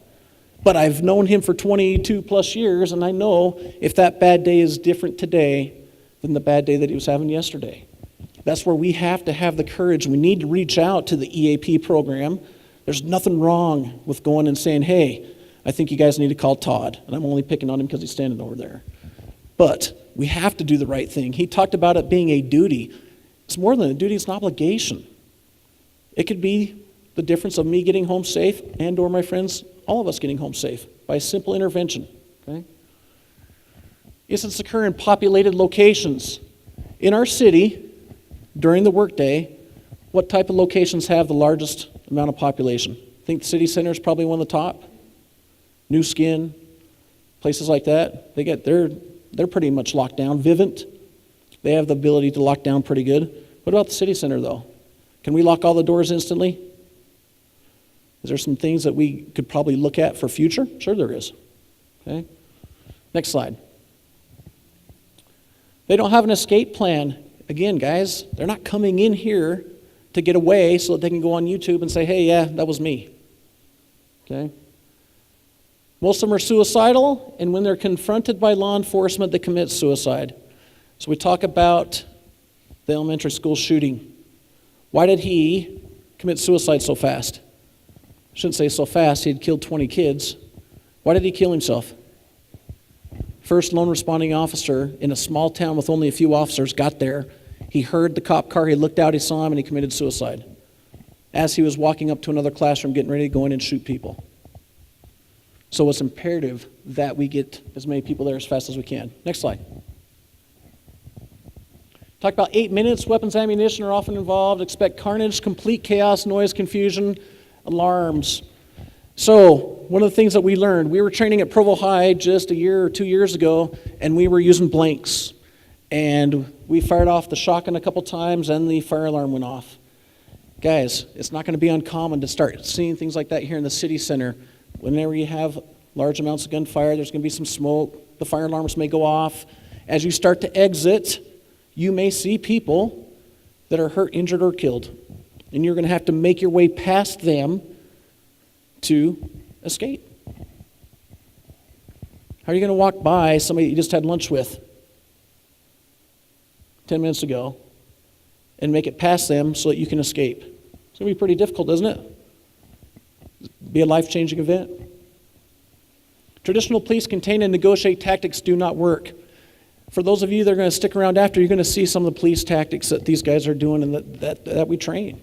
But I've known him for 22 plus years, and I know if that bad day is different today than the bad day that he was having yesterday. That's where we have to have the courage. We need to reach out to the EAP program. There's nothing wrong with going and saying, hey, I think you guys need to call Todd. And I'm only picking on him because he's standing over there. But we have to do the right thing. He talked about it being a duty. It's more than a duty, it's an obligation. It could be the difference of me getting home safe and or my friends, all of us getting home safe by a simple intervention. Okay? Incidents occur in populated locations. In our city, during the workday, what type of locations have the largest amount of population? I think the city center is probably one of the top. New Skin, places like that. They're pretty much locked down. Vivint, they have the ability to lock down pretty good. What about the city center though? Can we lock all the doors instantly? Is there some things that we could probably look at for future? Sure there is. Okay. Next slide. They don't have an escape plan. Again, guys, they're not coming in here to get away so that they can go on YouTube and say, hey, yeah, that was me. Okay? Most of them are suicidal, and when they're confronted by law enforcement, they commit suicide. So we talk about the elementary school shooting. Why did he commit suicide so fast? I shouldn't say so fast, he had killed 20 kids. Why did he kill himself? First lone responding officer in a small town with only a few officers got there. He heard the cop car, he looked out, he saw him, and he committed suicide as he was walking up to another classroom getting ready to go in and shoot people. So it's imperative that we get as many people there as fast as we can. Next slide. Talk about 8 minutes. Weapons, ammunition are often involved. Expect carnage, complete chaos, noise, confusion, alarms. So one of the things that we learned, we were training at Provo High just a year or 2 years ago, and we were using blanks. And we fired off the shotgun a couple times, and the fire alarm went off. Guys, it's not going to be uncommon to start seeing things like that here in the city center. Whenever you have large amounts of gunfire, there's going to be some smoke. The fire alarms may go off. As you start to exit, you may see people that are hurt, injured, or killed. And you're going to have to make your way past them to escape. How are you going to walk by somebody you just had lunch with 10 minutes ago and make it past them so that you can escape? It's going to be pretty difficult, isn't it? Be a life-changing event. Traditional police contain and negotiate tactics do not work. For those of you that are going to stick around after, you're going to see some of the police tactics that these guys are doing and that we train.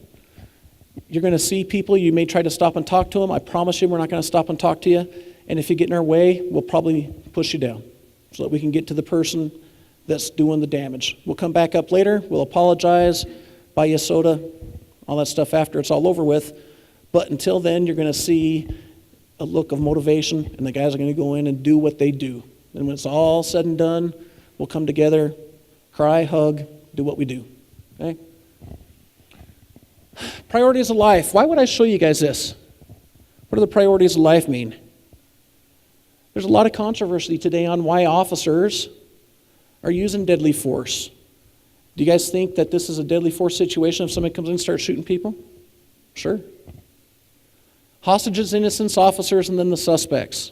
You're going to see people, you may try to stop and talk to them. I promise you we're not going to stop and talk to you. And if you get in our way, we'll probably push you down so that we can get to the person that's doing the damage. We'll come back up later, we'll apologize, buy you a soda, all that stuff after it's all over with. But until then, you're going to see a look of motivation, and the guys are going to go in and do what they do. And when it's all said and done, we'll come together, cry, hug, do what we do. Okay? Priorities of life. Why would I show you guys this? What do the priorities of life mean? There's a lot of controversy today on why officers are using deadly force. Do you guys think that this is a deadly force situation if somebody comes in and starts shooting people? Sure. Hostages, innocents, officers, and then the suspects.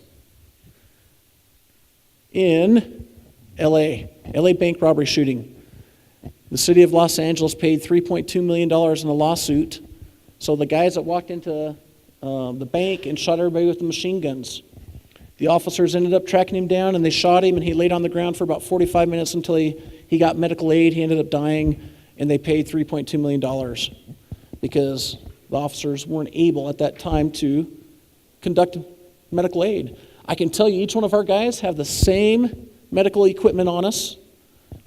In LA bank robbery shooting. The city of Los Angeles paid $3.2 million in a lawsuit. So the guys that walked into the bank and shot everybody with the machine guns. The officers ended up tracking him down and they shot him and he laid on the ground for about 45 minutes until he got medical aid. He ended up dying and they paid $3.2 million because the officers weren't able at that time to conduct medical aid. I can tell you each one of our guys have the same medical equipment on us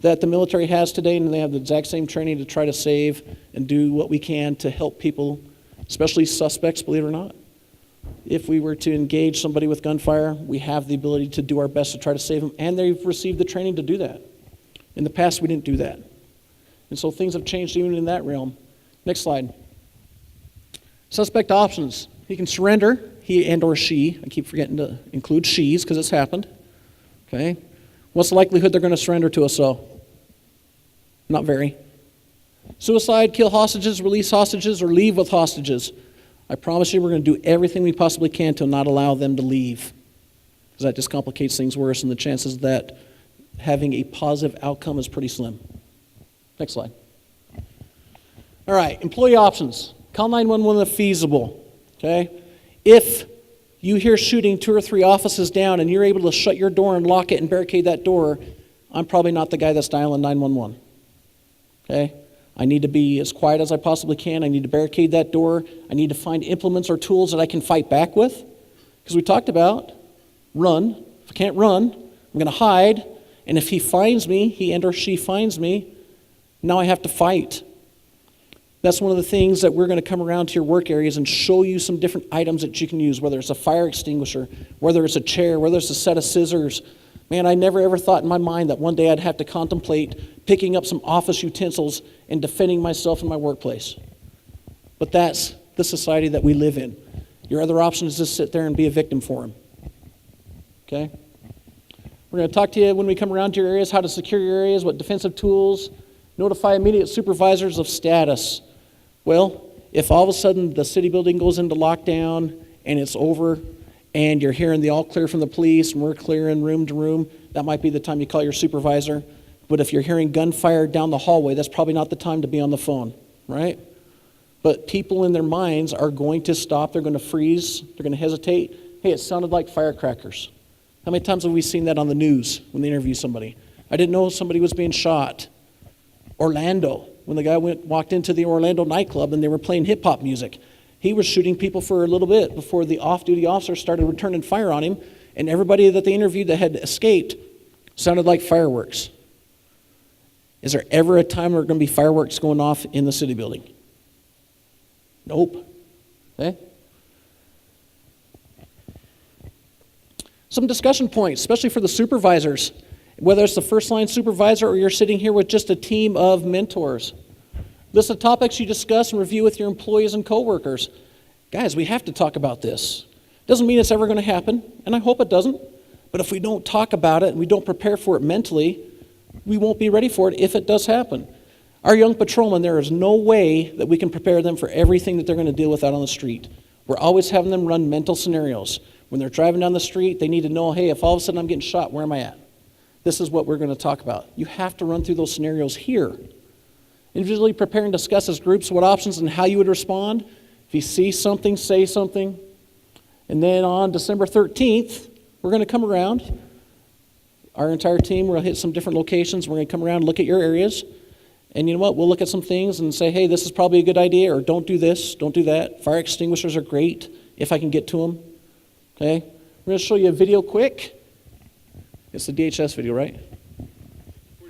that the military has today, and they have the exact same training to try to save and do what we can to help people, especially suspects, believe it or not. If we were to engage somebody with gunfire, we have the ability to do our best to try to save them, and they've received the training to do that. In the past, we didn't do that. And so things have changed even in that realm. Next slide. Suspect options. He can surrender, he and or she. I keep forgetting to include she's because it's happened. Okay. What's the likelihood they're going to surrender to us, though? Not very. Suicide, kill hostages, release hostages, or leave with hostages. I promise you we're going to do everything we possibly can to not allow them to leave, because that just complicates things worse, and the chances that having a positive outcome is pretty slim. Next slide. All right, employee options. Call 911 if feasible, okay? If you hear shooting 2 or 3 offices down and you're able to shut your door and lock it and barricade that door, I'm probably not the guy that's dialing 911, okay? I need to be as quiet as I possibly can. I need to barricade that door. I need to find implements or tools that I can fight back with. Because we talked about run. If I can't run, I'm going to hide. And if he finds me, he and or she finds me, now I have to fight. That's one of the things that we're going to come around to your work areas and show you some different items that you can use, whether it's a fire extinguisher, whether it's a chair, whether it's a set of scissors. Man, I never ever thought in my mind that one day I'd have to contemplate picking up some office utensils and defending myself in my workplace. But that's the society that we live in. Your other option is to sit there and be a victim for him. Okay? We're going to talk to you when we come around to your areas, how to secure your areas, what defensive tools, notify immediate supervisors of status. Well, if all of a sudden the city building goes into lockdown and it's over and you're hearing the all clear from the police and we're clearing room to room, that might be the time you call your supervisor. But if you're hearing gunfire down the hallway, that's probably not the time to be on the phone, right? But people in their minds are going to stop, they're going to freeze, they're going to hesitate. Hey, it sounded like firecrackers. How many times have we seen that on the news when they interview somebody? I didn't know somebody was being shot. Orlando, when the guy walked into the Orlando nightclub and they were playing hip-hop music, he was shooting people for a little bit before the off-duty officer started returning fire on him, and everybody that they interviewed that had escaped sounded like fireworks. Is there ever a time where there are going to be fireworks going off in the city building? Nope. Okay? Some discussion points, especially for the supervisors, whether it's the first line supervisor or you're sitting here with just a team of mentors. List of topics you discuss and review with your employees and coworkers. Guys, we have to talk about this. Doesn't mean it's ever going to happen, and I hope it doesn't. But if we don't talk about it and we don't prepare for it mentally, we won't be ready for it if it does happen. Our young patrolmen, there is no way that we can prepare them for everything that they're going to deal with out on the street. We're always having them run mental scenarios. When they're driving down the street, they need to know, hey, if all of a sudden I'm getting shot, where am I at? This is what we're going to talk about. You have to run through those scenarios here. Individually prepare and discuss as groups what options and how you would respond. If you see something, say something. And then on December 13th, we're going to come around. Our entire team will hit some different locations. We're going to come around and look at your areas. And you know what? We'll look at some things and say, hey, this is probably a good idea, or don't do this, don't do that. Fire extinguishers are great if I can get to them. Okay? We're going to show you a video quick. It's the DHS video, right?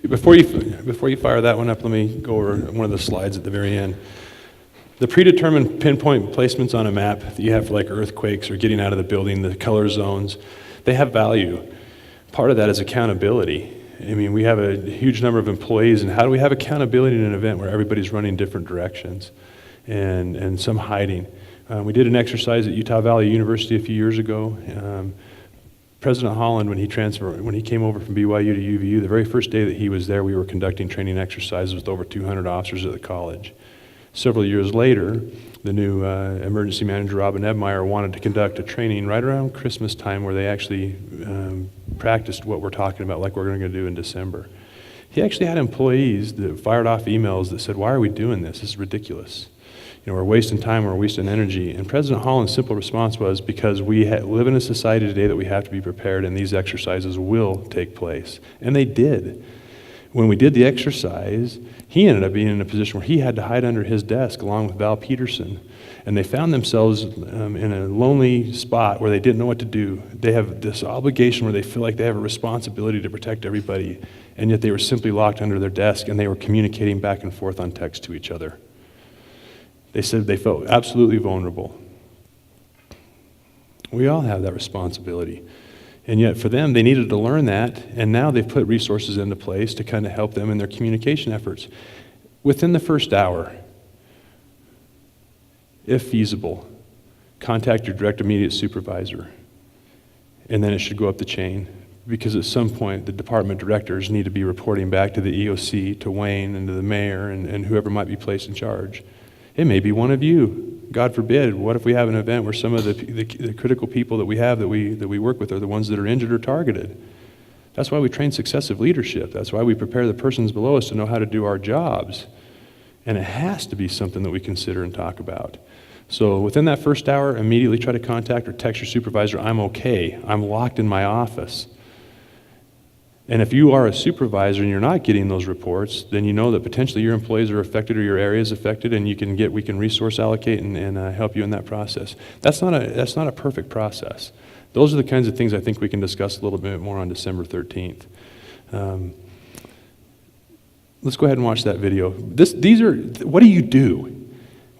Before you fire that one up, let me go over one of the slides at the very end. The predetermined pinpoint placements on a map that you have for like earthquakes or getting out of the building, the color zones, they have value. Part of that is accountability. I mean, we have a huge number of employees, and how do we have accountability in an event where everybody's running different directions and some hiding? We did an exercise at Utah Valley University a few years ago. President Holland, when he came over from BYU to UVU, the very first day that he was there, we were conducting training exercises with over 200 officers at the college. Several years later, the new emergency manager, Robin Ebmeyer, wanted to conduct a training right around Christmas time where they actually practiced what we're talking about, like we're going to do in December. He actually had employees that fired off emails that said, why are we doing this? This is ridiculous. You know, we're wasting time, we're wasting energy. And President Holland's simple response was, because we live in a society today that we have to be prepared, and these exercises will take place. And they did. When we did the exercise, he ended up being in a position where he had to hide under his desk along with Val Peterson. And they found themselves in a lonely spot where they didn't know what to do. They have this obligation where they feel like they have a responsibility to protect everybody, and yet they were simply locked under their desk, and they were communicating back and forth on text to each other. They said they felt absolutely vulnerable. We all have that responsibility. And yet for them, they needed to learn that, and now they've put resources into place to kind of help them in their communication efforts. Within the first hour, if feasible, contact your direct immediate supervisor, and then it should go up the chain because at some point the department directors need to be reporting back to the EOC, to Wayne, and to the mayor, and whoever might be placed in charge. It may be one of you. God forbid, what if we have an event where some of the critical people that we have that we work with are the ones that are injured or targeted? That's why we train successive leadership. That's why we prepare the persons below us to know how to do our jobs. And it has to be something that we consider and talk about. So within that first hour, immediately try to contact or text your supervisor, I'm okay, I'm locked in my office. And if you are a supervisor and you're not getting those reports, then you know that potentially your employees are affected or your area is affected, and we can resource allocate and help you in that process. That's not a perfect process. Those are the kinds of things I think we can discuss a little bit more on December 13th. Let's go ahead and watch that video. What do you do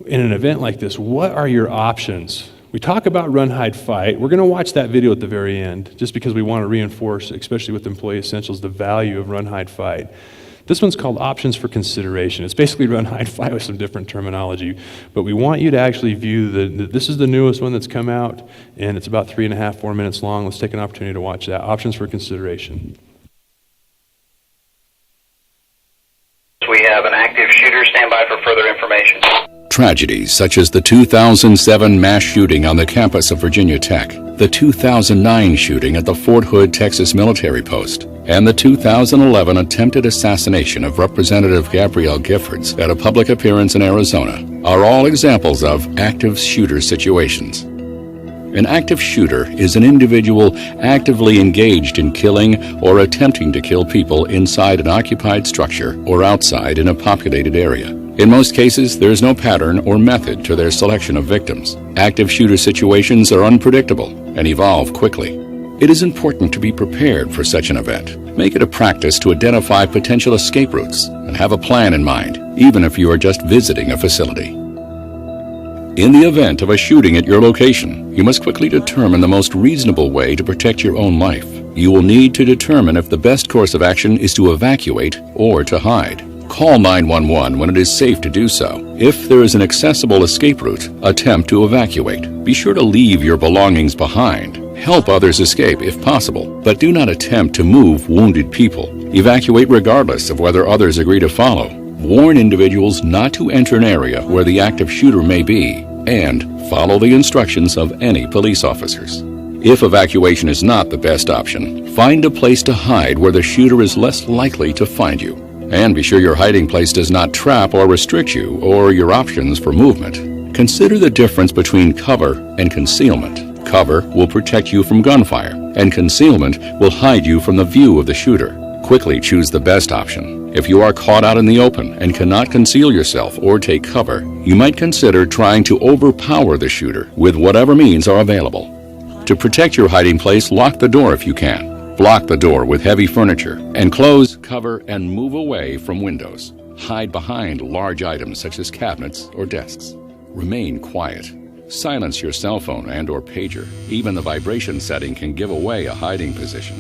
in an event like this? What are your options? We talk about run, hide, fight. We're going to watch that video at the very end just because we want to reinforce, especially with Employee Essentials, the value of run, hide, fight. This one's called options for consideration. It's basically run, hide, fight with some different terminology. But we want you to actually view this is the newest one that's come out, and it's about 3.5, 4 minutes long. Let's take an opportunity to watch that. Options for consideration. We have an active shooter. Stand by for further information. Tragedies such as the 2007 mass shooting on the campus of Virginia Tech, the 2009 shooting at the Fort Hood, Texas military post, and the 2011 attempted assassination of Representative Gabrielle Giffords at a public appearance in Arizona are all examples of active shooter situations. An active shooter is an individual actively engaged in killing or attempting to kill people inside an occupied structure or outside in a populated area. In most cases, there is no pattern or method to their selection of victims. Active shooter situations are unpredictable and evolve quickly. It is important to be prepared for such an event. Make it a practice to identify potential escape routes and have a plan in mind, even if you are just visiting a facility. In the event of a shooting at your location, you must quickly determine the most reasonable way to protect your own life. You will need to determine if the best course of action is to evacuate or to hide. Call 911 when it is safe to do so. If there is an accessible escape route, attempt to evacuate. Be sure to leave your belongings behind. Help others escape if possible, but do not attempt to move wounded people. Evacuate regardless of whether others agree to follow. Warn individuals not to enter an area where the active shooter may be, and follow the instructions of any police officers. If evacuation is not the best option, find a place to hide where the shooter is less likely to find you. And be sure your hiding place does not trap or restrict you or your options for movement. Consider the difference between cover and concealment. Cover will protect you from gunfire, and concealment will hide you from the view of the shooter. Quickly choose the best option. If you are caught out in the open and cannot conceal yourself or take cover, you might consider trying to overpower the shooter with whatever means are available. To protect your hiding place, lock the door if you can. Block the door with heavy furniture and close, cover, and move away from windows. Hide behind large items such as cabinets or desks. Remain quiet. Silence your cell phone and/or pager. Even the vibration setting can give away a hiding position.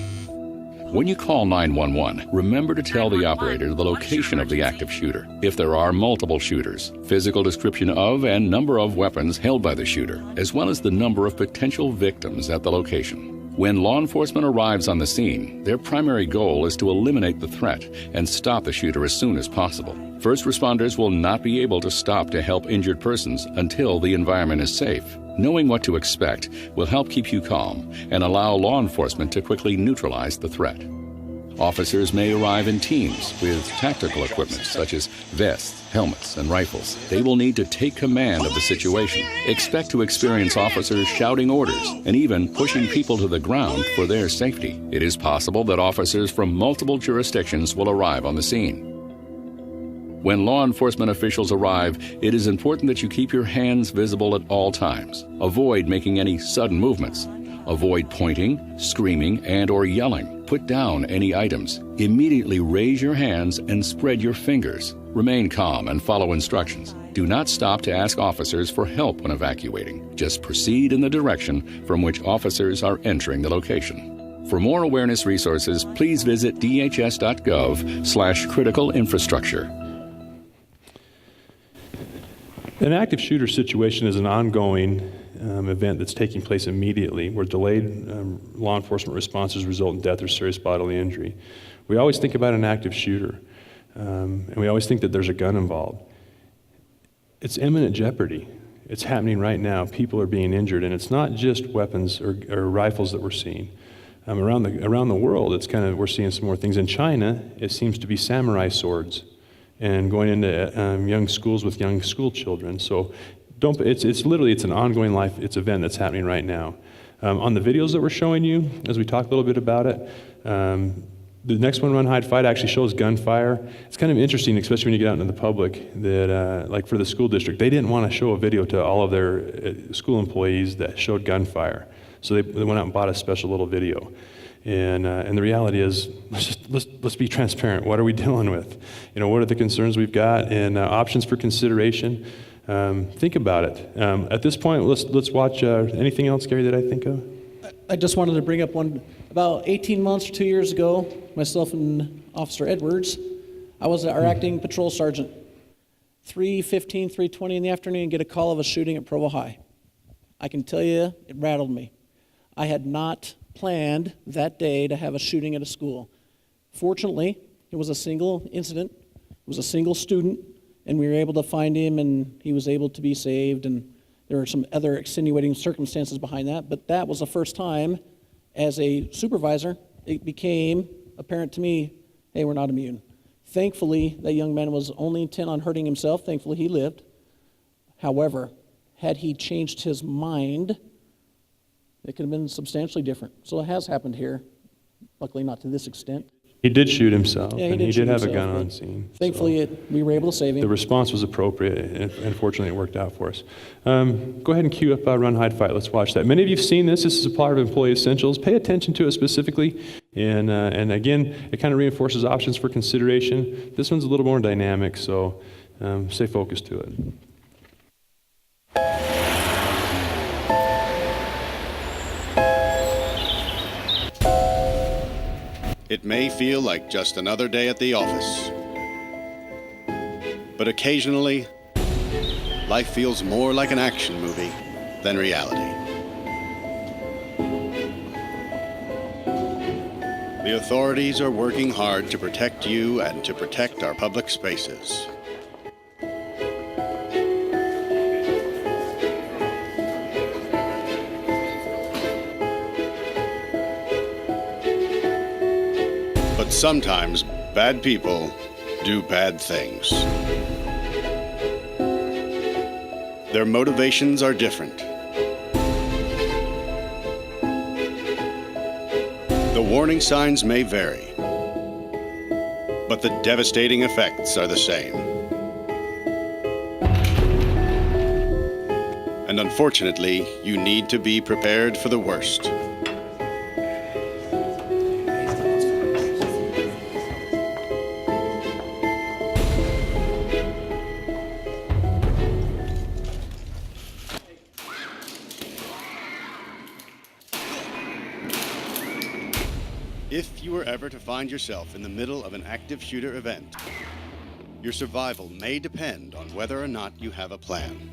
When you call 911, remember to tell the operator the location of the active shooter. If there are multiple shooters, physical description of and number of weapons held by the shooter, as well as the number of potential victims at the location. When law enforcement arrives on the scene, their primary goal is to eliminate the threat and stop the shooter as soon as possible. First responders will not be able to stop to help injured persons until the environment is safe. Knowing what to expect will help keep you calm and allow law enforcement to quickly neutralize the threat. Officers may arrive in teams with tactical equipment such as vests, helmets, and rifles. They will need to take command of the situation. Expect to experience officers shouting orders and even pushing people to the ground for their safety. It is possible that officers from multiple jurisdictions will arrive on the scene. When law enforcement officials arrive, it is important that you keep your hands visible at all times. Avoid making any sudden movements. Avoid pointing, screaming, and/or yelling. Put down any items. Immediately raise your hands and spread your fingers. Remain calm and follow instructions. Do not stop to ask officers for help when evacuating. Just proceed in the direction from which officers are entering the location. For more awareness resources, please visit dhs.gov/critical infrastructure. An active shooter situation is an ongoing event that's taking place immediately, where delayed law enforcement responses result in death or serious bodily injury. We always think about an active shooter, and we always think that there's a gun involved. It's imminent jeopardy. It's happening right now. People are being injured, and it's not just weapons or rifles that we're seeing. Around the world, we're seeing some more things. In China, it seems to be samurai swords, and going into young schools with young school children. So, it's an ongoing it's event that's happening right now. On the videos that we're showing you, as we talk a little bit about it, the next one, Run, Hide, Fight, actually shows gunfire. It's kind of interesting, especially when you get out into the public, that like for the school district, they didn't want to show a video to all of their school employees that showed gunfire. So they went out and bought a special little video. And the reality is, let's be transparent. What are we dealing with? What are the concerns we've got, and options for consideration? Think about it. At this point, let's watch anything else, Gary, that I think of? I just wanted to bring up one. About 18 months or 2 years ago, myself and Officer Edwards, I was our acting patrol sergeant. 3:15, 3:20 in the afternoon, get a call of a shooting at Provo High. I can tell you, it rattled me. I had not planned that day to have a shooting at a school. Fortunately, it was a single incident. It was a single student, and we were able to find him, and he was able to be saved, and there were some other extenuating circumstances behind that, but that was the first time as a supervisor it became apparent to me, hey, we're not immune. Thankfully, that young man was only intent on hurting himself. Thankfully, he lived. However, had he changed his mind, it could have been substantially different. So it has happened here, luckily not to this extent. He did shoot himself, Yeah, and he did have a shoot gun himself, on scene. Thankfully, we were able to save him. The response was appropriate, and fortunately it worked out for us. Go ahead and cue up Run, Hide, Fight. Let's watch that. Many of you have seen this. This is a part of Employee Essentials. Pay attention to it specifically, and again, it kind of reinforces options for consideration. This one's a little more dynamic, so stay focused to it. It may feel like just another day at the office, but occasionally, life feels more like an action movie than reality. The authorities are working hard to protect you and to protect our public spaces. But sometimes bad people do bad things. Their motivations are different. The warning signs may vary, but the devastating effects are the same. And unfortunately, you need to be prepared for the worst. If you were ever to find yourself in the middle of an active shooter event, your survival may depend on whether or not you have a plan.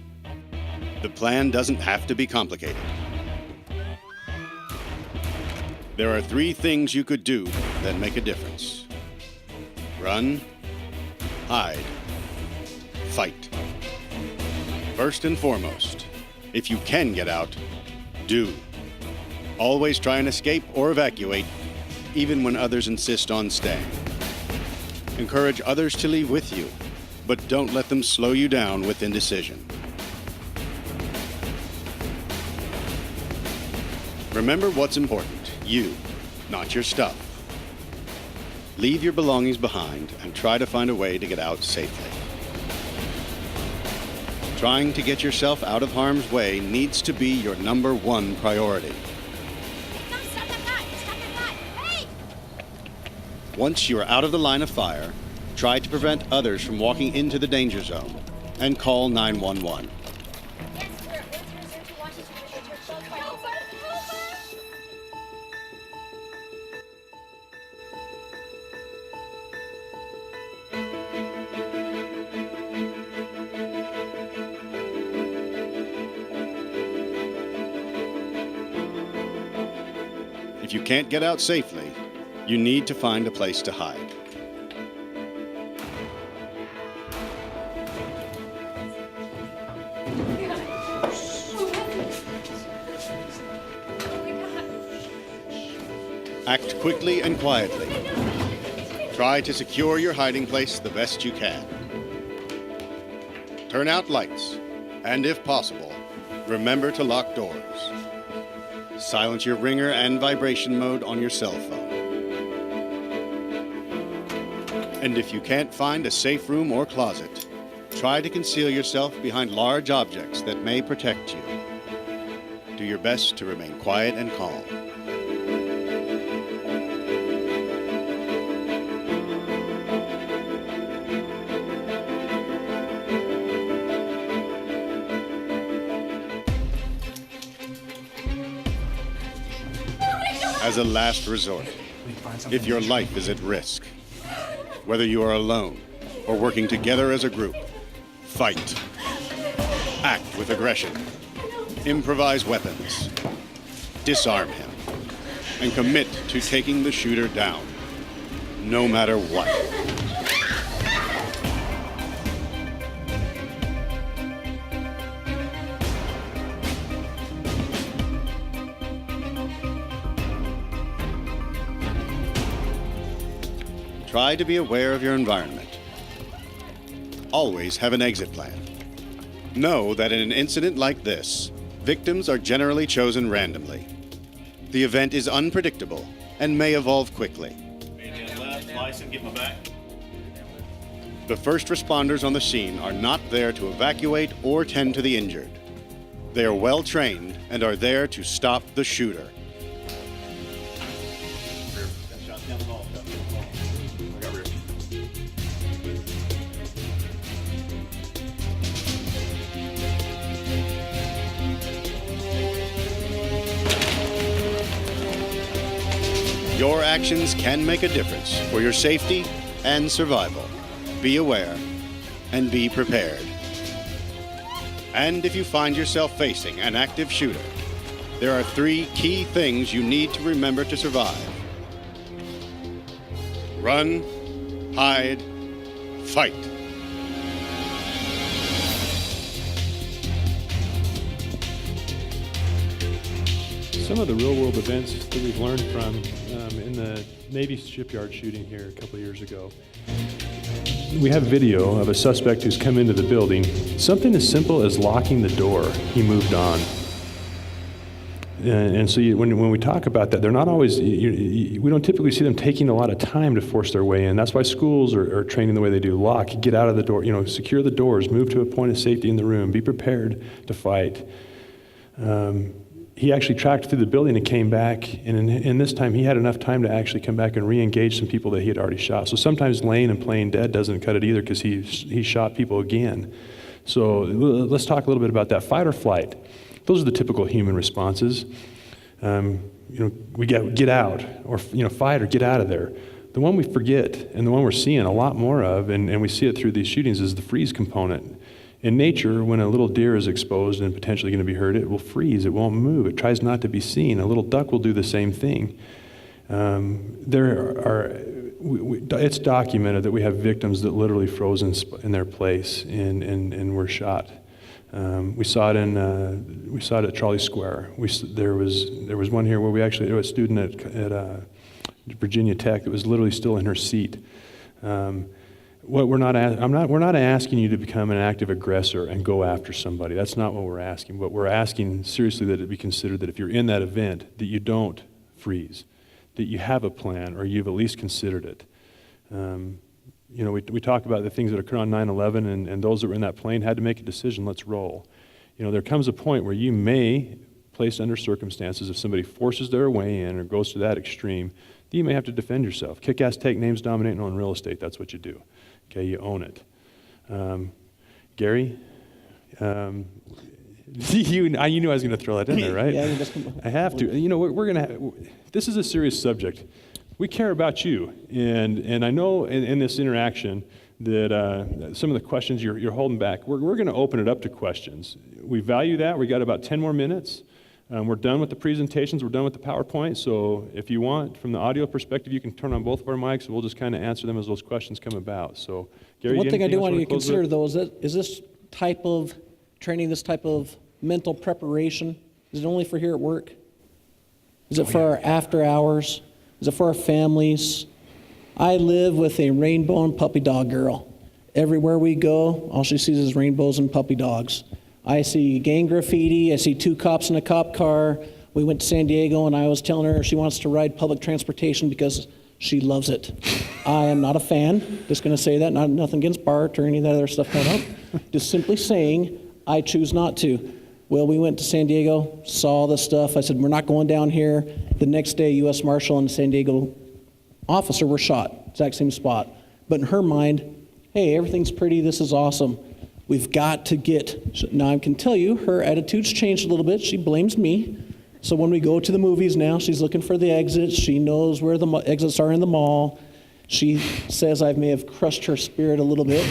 The plan doesn't have to be complicated. There are 3 things you could do that make a difference. Run, hide, fight. First and foremost, if you can get out, do. Always try and escape or evacuate, even when others insist on staying. Encourage others to leave with you, but don't let them slow you down with indecision. Remember what's important, you, not your stuff. Leave your belongings behind and try to find a way to get out safely. Trying to get yourself out of harm's way needs to be your #1 priority. Once you are out of the line of fire, try to prevent others from walking into the danger zone and call 911. If you can't get out safely, you need to find a place to hide. Act quickly and quietly. Try to secure your hiding place the best you can. Turn out lights, and if possible, remember to lock doors. Silence your ringer and vibration mode on your cell phone. And if you can't find a safe room or closet, try to conceal yourself behind large objects that may protect you. Do your best to remain quiet and calm. As a last resort, if your life is at risk, whether you are alone or working together as a group, fight. Act with aggression. Improvise weapons. Disarm him. And commit to taking the shooter down, no matter what. Try to be aware of your environment. Always have an exit plan. Know that in an incident like this, victims are generally chosen randomly. The event is unpredictable and may evolve quickly. The first responders on the scene are not there to evacuate or tend to the injured. They are well trained and are there to stop the shooter. Your actions can make a difference for your safety and survival. Be aware and be prepared. And if you find yourself facing an active shooter, there are 3 key things you need to remember to survive. Run, hide, fight. Some of the real-world events that we've learned from in the Navy shipyard shooting here a couple of years ago. We have video of a suspect who's come into the building. Something as simple as locking the door, he moved on. And so when we talk about that, they're not always, we don't typically see them taking a lot of time to force their way in. That's why schools are training the way they do. Lock, get out of the door, secure the doors, move to a point of safety in the room, be prepared to fight. He actually tracked through the building and came back, and in this time he had enough time to actually come back and re-engage some people that he had already shot. So sometimes laying and playing dead doesn't cut it either, because he shot people again. So let's talk a little bit about that. Fight or flight. Those are the typical human responses. We get out, or fight or get out of there. The one we forget, and the one we're seeing a lot more of, and we see it through these shootings, is the freeze component. In nature, when a little deer is exposed and potentially going to be hurt, it will freeze, it won't move, it tries not to be seen. A little duck will do the same thing. It's documented that we have victims that literally froze in their place and were shot. We saw it at Trolley Square. There was one here where we actually, there was a student at Virginia Tech that was literally still in her seat. We're not asking you to become an active aggressor and go after somebody. That's not what we're asking. But we're asking seriously that it be considered that if you're in that event, that you don't freeze, that you have a plan, or you've at least considered it. We talk about the things that occurred on 9/11, and those that were in that plane had to make a decision. Let's roll. There comes a point where you may, placed under circumstances, if somebody forces their way in or goes to that extreme, you may have to defend yourself. Kick ass, take names, dominate, and own real estate. That's what you do. Okay, you own it. Gary, you knew I was going to throw that in there, right? Yeah, I have to. We're going to. This is a serious subject. We care about you, and I know in this interaction that some of the questions you're holding back. We're going to open it up to questions. We value that. We got about 10 more minutes. We're done with the presentations, we're done with the PowerPoint, so if you want, from the audio perspective, you can turn on both of our mics, and we'll just kind of answer them as those questions come about. So, Gary, One thing I do anything else want you to wanna close consider, with? though, is this type of training, this type of mental preparation, is it only for here at work? Is it for our after hours? Is it for our families? I live with a rainbow and puppy dog girl. Everywhere we go, all she sees is rainbows and puppy dogs. I see gang graffiti. I see 2 cops in a cop car. We went to San Diego, and I was telling her she wants to ride public transportation because she loves it. I am not a fan. Just going to say that. Nothing against BART or any of that other stuff coming up. Just simply saying I choose not to. Well, we went to San Diego, saw the stuff. I said, we're not going down here. The next day, U.S. Marshal and San Diego officer were shot, exact same spot. But in her mind, hey, everything's pretty. This is awesome. We've got to get, now I can tell you, her attitude's changed a little bit. She blames me. So when we go to the movies now, she's looking for the exits. She knows where the exits are in the mall. She says I may have crushed her spirit a little bit.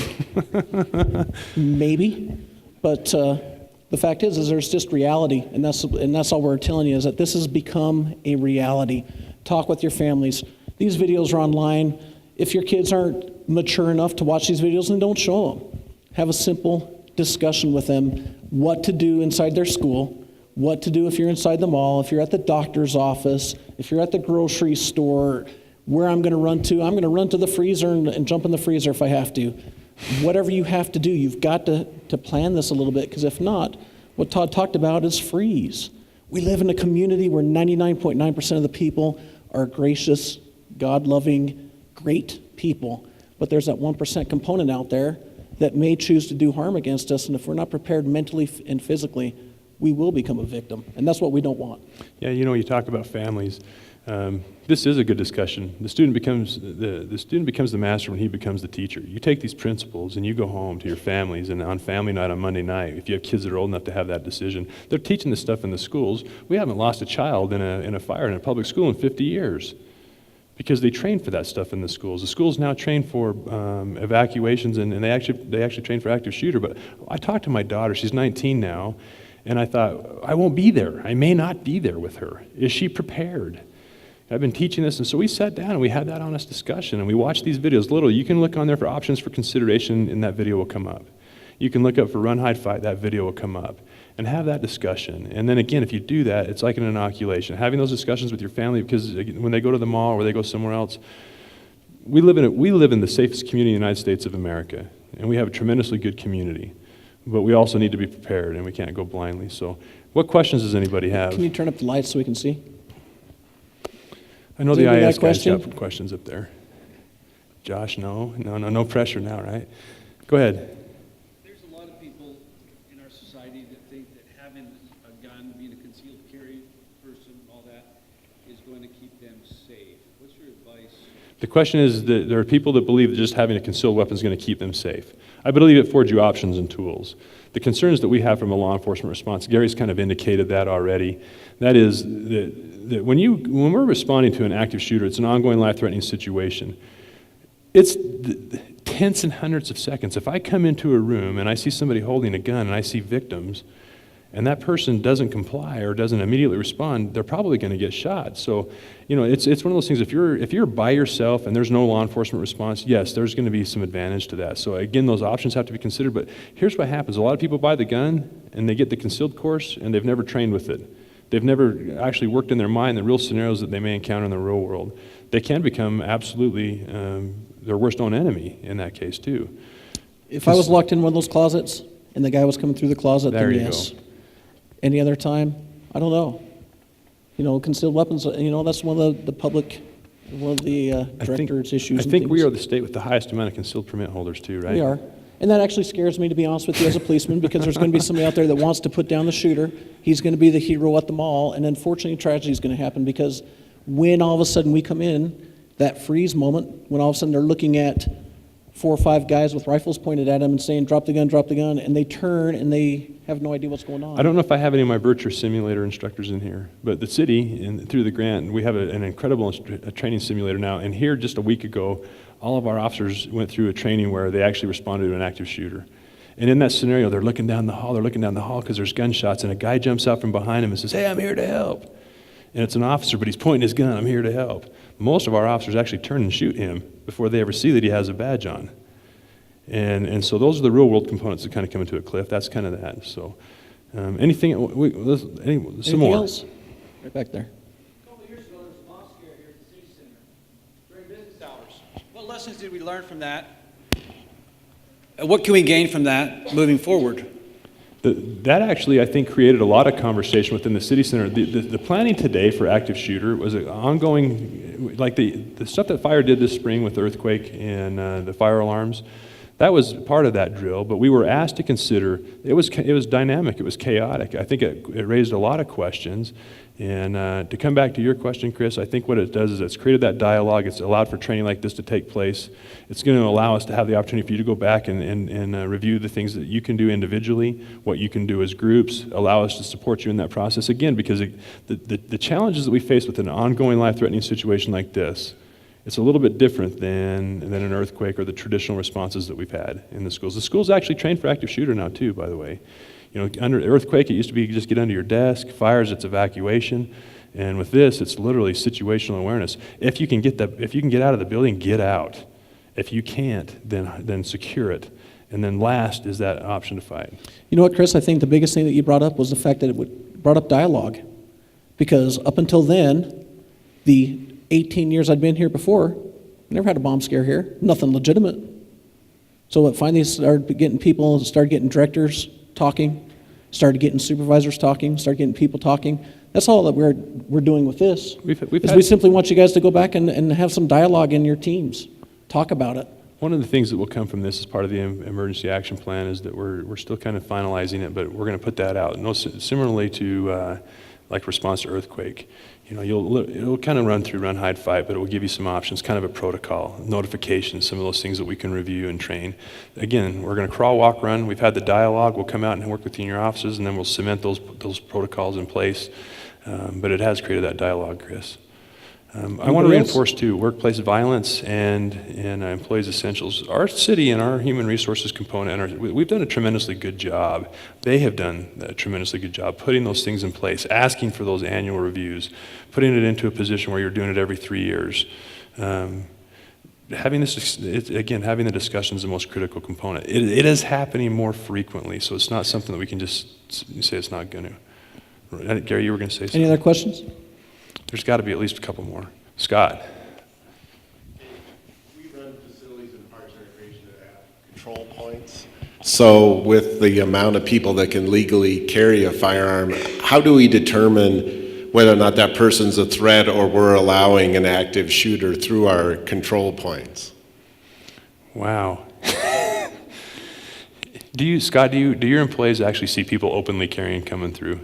Maybe. But the fact is there's just reality. And that's all we're telling you, is that this has become a reality. Talk with your families. These videos are online. If your kids aren't mature enough to watch these videos, then don't show them. Have a simple discussion with them, what to do inside their school, what to do if you're inside the mall, if you're at the doctor's office, if you're at the grocery store, where I'm going to run to. I'm going to run to the freezer and jump in the freezer if I have to. Whatever you have to do, you've got to plan this a little bit, because if not, what Todd talked about is freeze. We live in a community where 99.9% of the people are gracious, God-loving, great people. But there's that 1% component out there that may choose to do harm against us, and if we're not prepared mentally and physically, we will become a victim, and that's what we don't want. Yeah, you talk about families. This is a good discussion. The student becomes the master when he becomes the teacher. You take these principles and you go home to your families, and on family night on Monday night, if you have kids that are old enough to have that decision, they're teaching this stuff in the schools. We haven't lost a child in a fire in a public school in 50 years. Because they train for that stuff in the schools. The schools now train for evacuations, and they actually train for active shooter. But I talked to my daughter, she's 19 now, and I thought, I won't be there. I may not be there with her. Is she prepared? I've been teaching this, and so we sat down and we had that honest discussion, and we watched these videos. Literally, you can look on there for options for consideration, and that video will come up. You can look up for run, hide, fight, that video will come up. And have that discussion. And then again, if you do that, it's like an inoculation. Having those discussions with your family, because when they go to the mall or they go somewhere else, we live in the safest community in the United States of America, and we have a tremendously good community. But we also need to be prepared, and we can't go blindly. So what questions does anybody have? Can you turn up the lights so we can see? I know Does the anybody IS have guys question? got questions up there. Josh, no pressure now, right? Go ahead. The question is that there are people that believe that just having a concealed weapon is going to keep them safe. I believe it affords you options and tools. The concerns that we have from a law enforcement response, Gary's kind of indicated that already. That is that when we're responding to an active shooter, it's an ongoing life-threatening situation. It's tenths and hundreds of seconds. If I come into a room and I see somebody holding a gun and I see victims, and that person doesn't comply or doesn't immediately respond, they're probably going to get shot. So, it's one of those things. If you're by yourself and there's no law enforcement response, yes, there's going to be some advantage to that. So again, those options have to be considered. But here's what happens: a lot of people buy the gun and they get the concealed course, and they've never trained with it. They've never actually worked in their mind the real scenarios that they may encounter in the real world. They can become absolutely their worst own enemy in that case too. If I was locked in one of those closets and the guy was coming through the closet, then yes. Go. Any other time? I don't know. Concealed weapons, that's one of the director's issues. I think we are the state with the highest amount of concealed permit holders too, right? We are. And that actually scares me, to be honest with you, as a policeman, because there's going to be somebody out there that wants to put down the shooter. He's going to be the hero at the mall, and unfortunately, tragedy is going to happen, because when all of a sudden we come in, that freeze moment, when all of a sudden they're looking at 4 or 5 guys with rifles pointed at them and saying, drop the gun, and they turn and they have no idea what's going on. I don't know if I have any of my Virtual Simulator instructors in here, but the city, and through the grant, we have an incredible training simulator now. And here, just a week ago, all of our officers went through a training where they actually responded to an active shooter. And in that scenario, they're looking down the hall because there's gunshots, and a guy jumps out from behind him and says, "Hey, I'm here to help." And it's an officer, but he's pointing his gun, "I'm here to help." Most of our officers actually turn and shoot him before they ever see that he has a badge on. And so those are the real world components that kind of come into it, Cliff. That's kind of that. So some Anything more. else? Right back there. What lessons did we learn from that? What can we gain from that moving forward? That actually, I think, created a lot of conversation within the city center. The planning today for active shooter was an ongoing, like the stuff that fire did this spring with the earthquake and the fire alarms. That was part of that drill, but we were asked to consider, it was dynamic, it was chaotic. I think it raised a lot of questions. And to come back to your question, Chris, I think what it does is it's created that dialogue. It's allowed for training like this to take place. It's going to allow us to have the opportunity for you to go back and review the things that you can do individually, what you can do as groups, allow us to support you in that process. Again, because the challenges that we face with an ongoing life-threatening situation like this, it's a little bit different than an earthquake or the traditional responses that we've had in the schools. The school's actually trained for active shooter now too, by the way. You know, under earthquake, it used to be you just get under your desk. Fires, it's evacuation. And with this, it's literally situational awareness. If you can get out of the building, get out. If you can't, then secure it. And then last is that option to fight. You know what, Chris? I think the biggest thing that you brought up was the fact that it brought up dialogue. Because up until then, the 18 years I'd been here before, I never had a bomb scare here. Nothing legitimate. So it finally started getting people, started getting directors talking, started getting supervisors talking, started getting people talking. That's all that we're doing with this. We simply want you guys to go back and have some dialogue in your teams. Talk about it. One of the things that will come from this as part of the emergency action plan is that we're still kind of finalizing it, but we're going to put that out. Similarly to like response to earthquake. You know, it'll kind of run, hide, fight, but it will give you some options, kind of a protocol, notifications, some of those things that we can review and train. Again, we're going to crawl, walk, run. We've had the dialogue. We'll come out and work with you in your offices, and then we'll cement those protocols in place. But it has created that dialogue, Chris. I want to reinforce, too, workplace violence and employees' essentials. Our city and our human resources component, we've done a tremendously good job. They have done a tremendously good job putting those things in place, asking for those annual reviews, putting it into a position where you're doing it every 3 years. Having the discussion is the most critical component. It is happening more frequently, so it's not something that we can just say it's not going to. Gary, you were going to say something? Any other questions? There's got to be at least a couple more. Scott. We run facilities in parks and recreation that have control points. So with the amount of people that can legally carry a firearm, how do we determine whether or not that person's a threat or we're allowing an active shooter through our control points? Wow. Do your employees actually see people openly carrying coming through?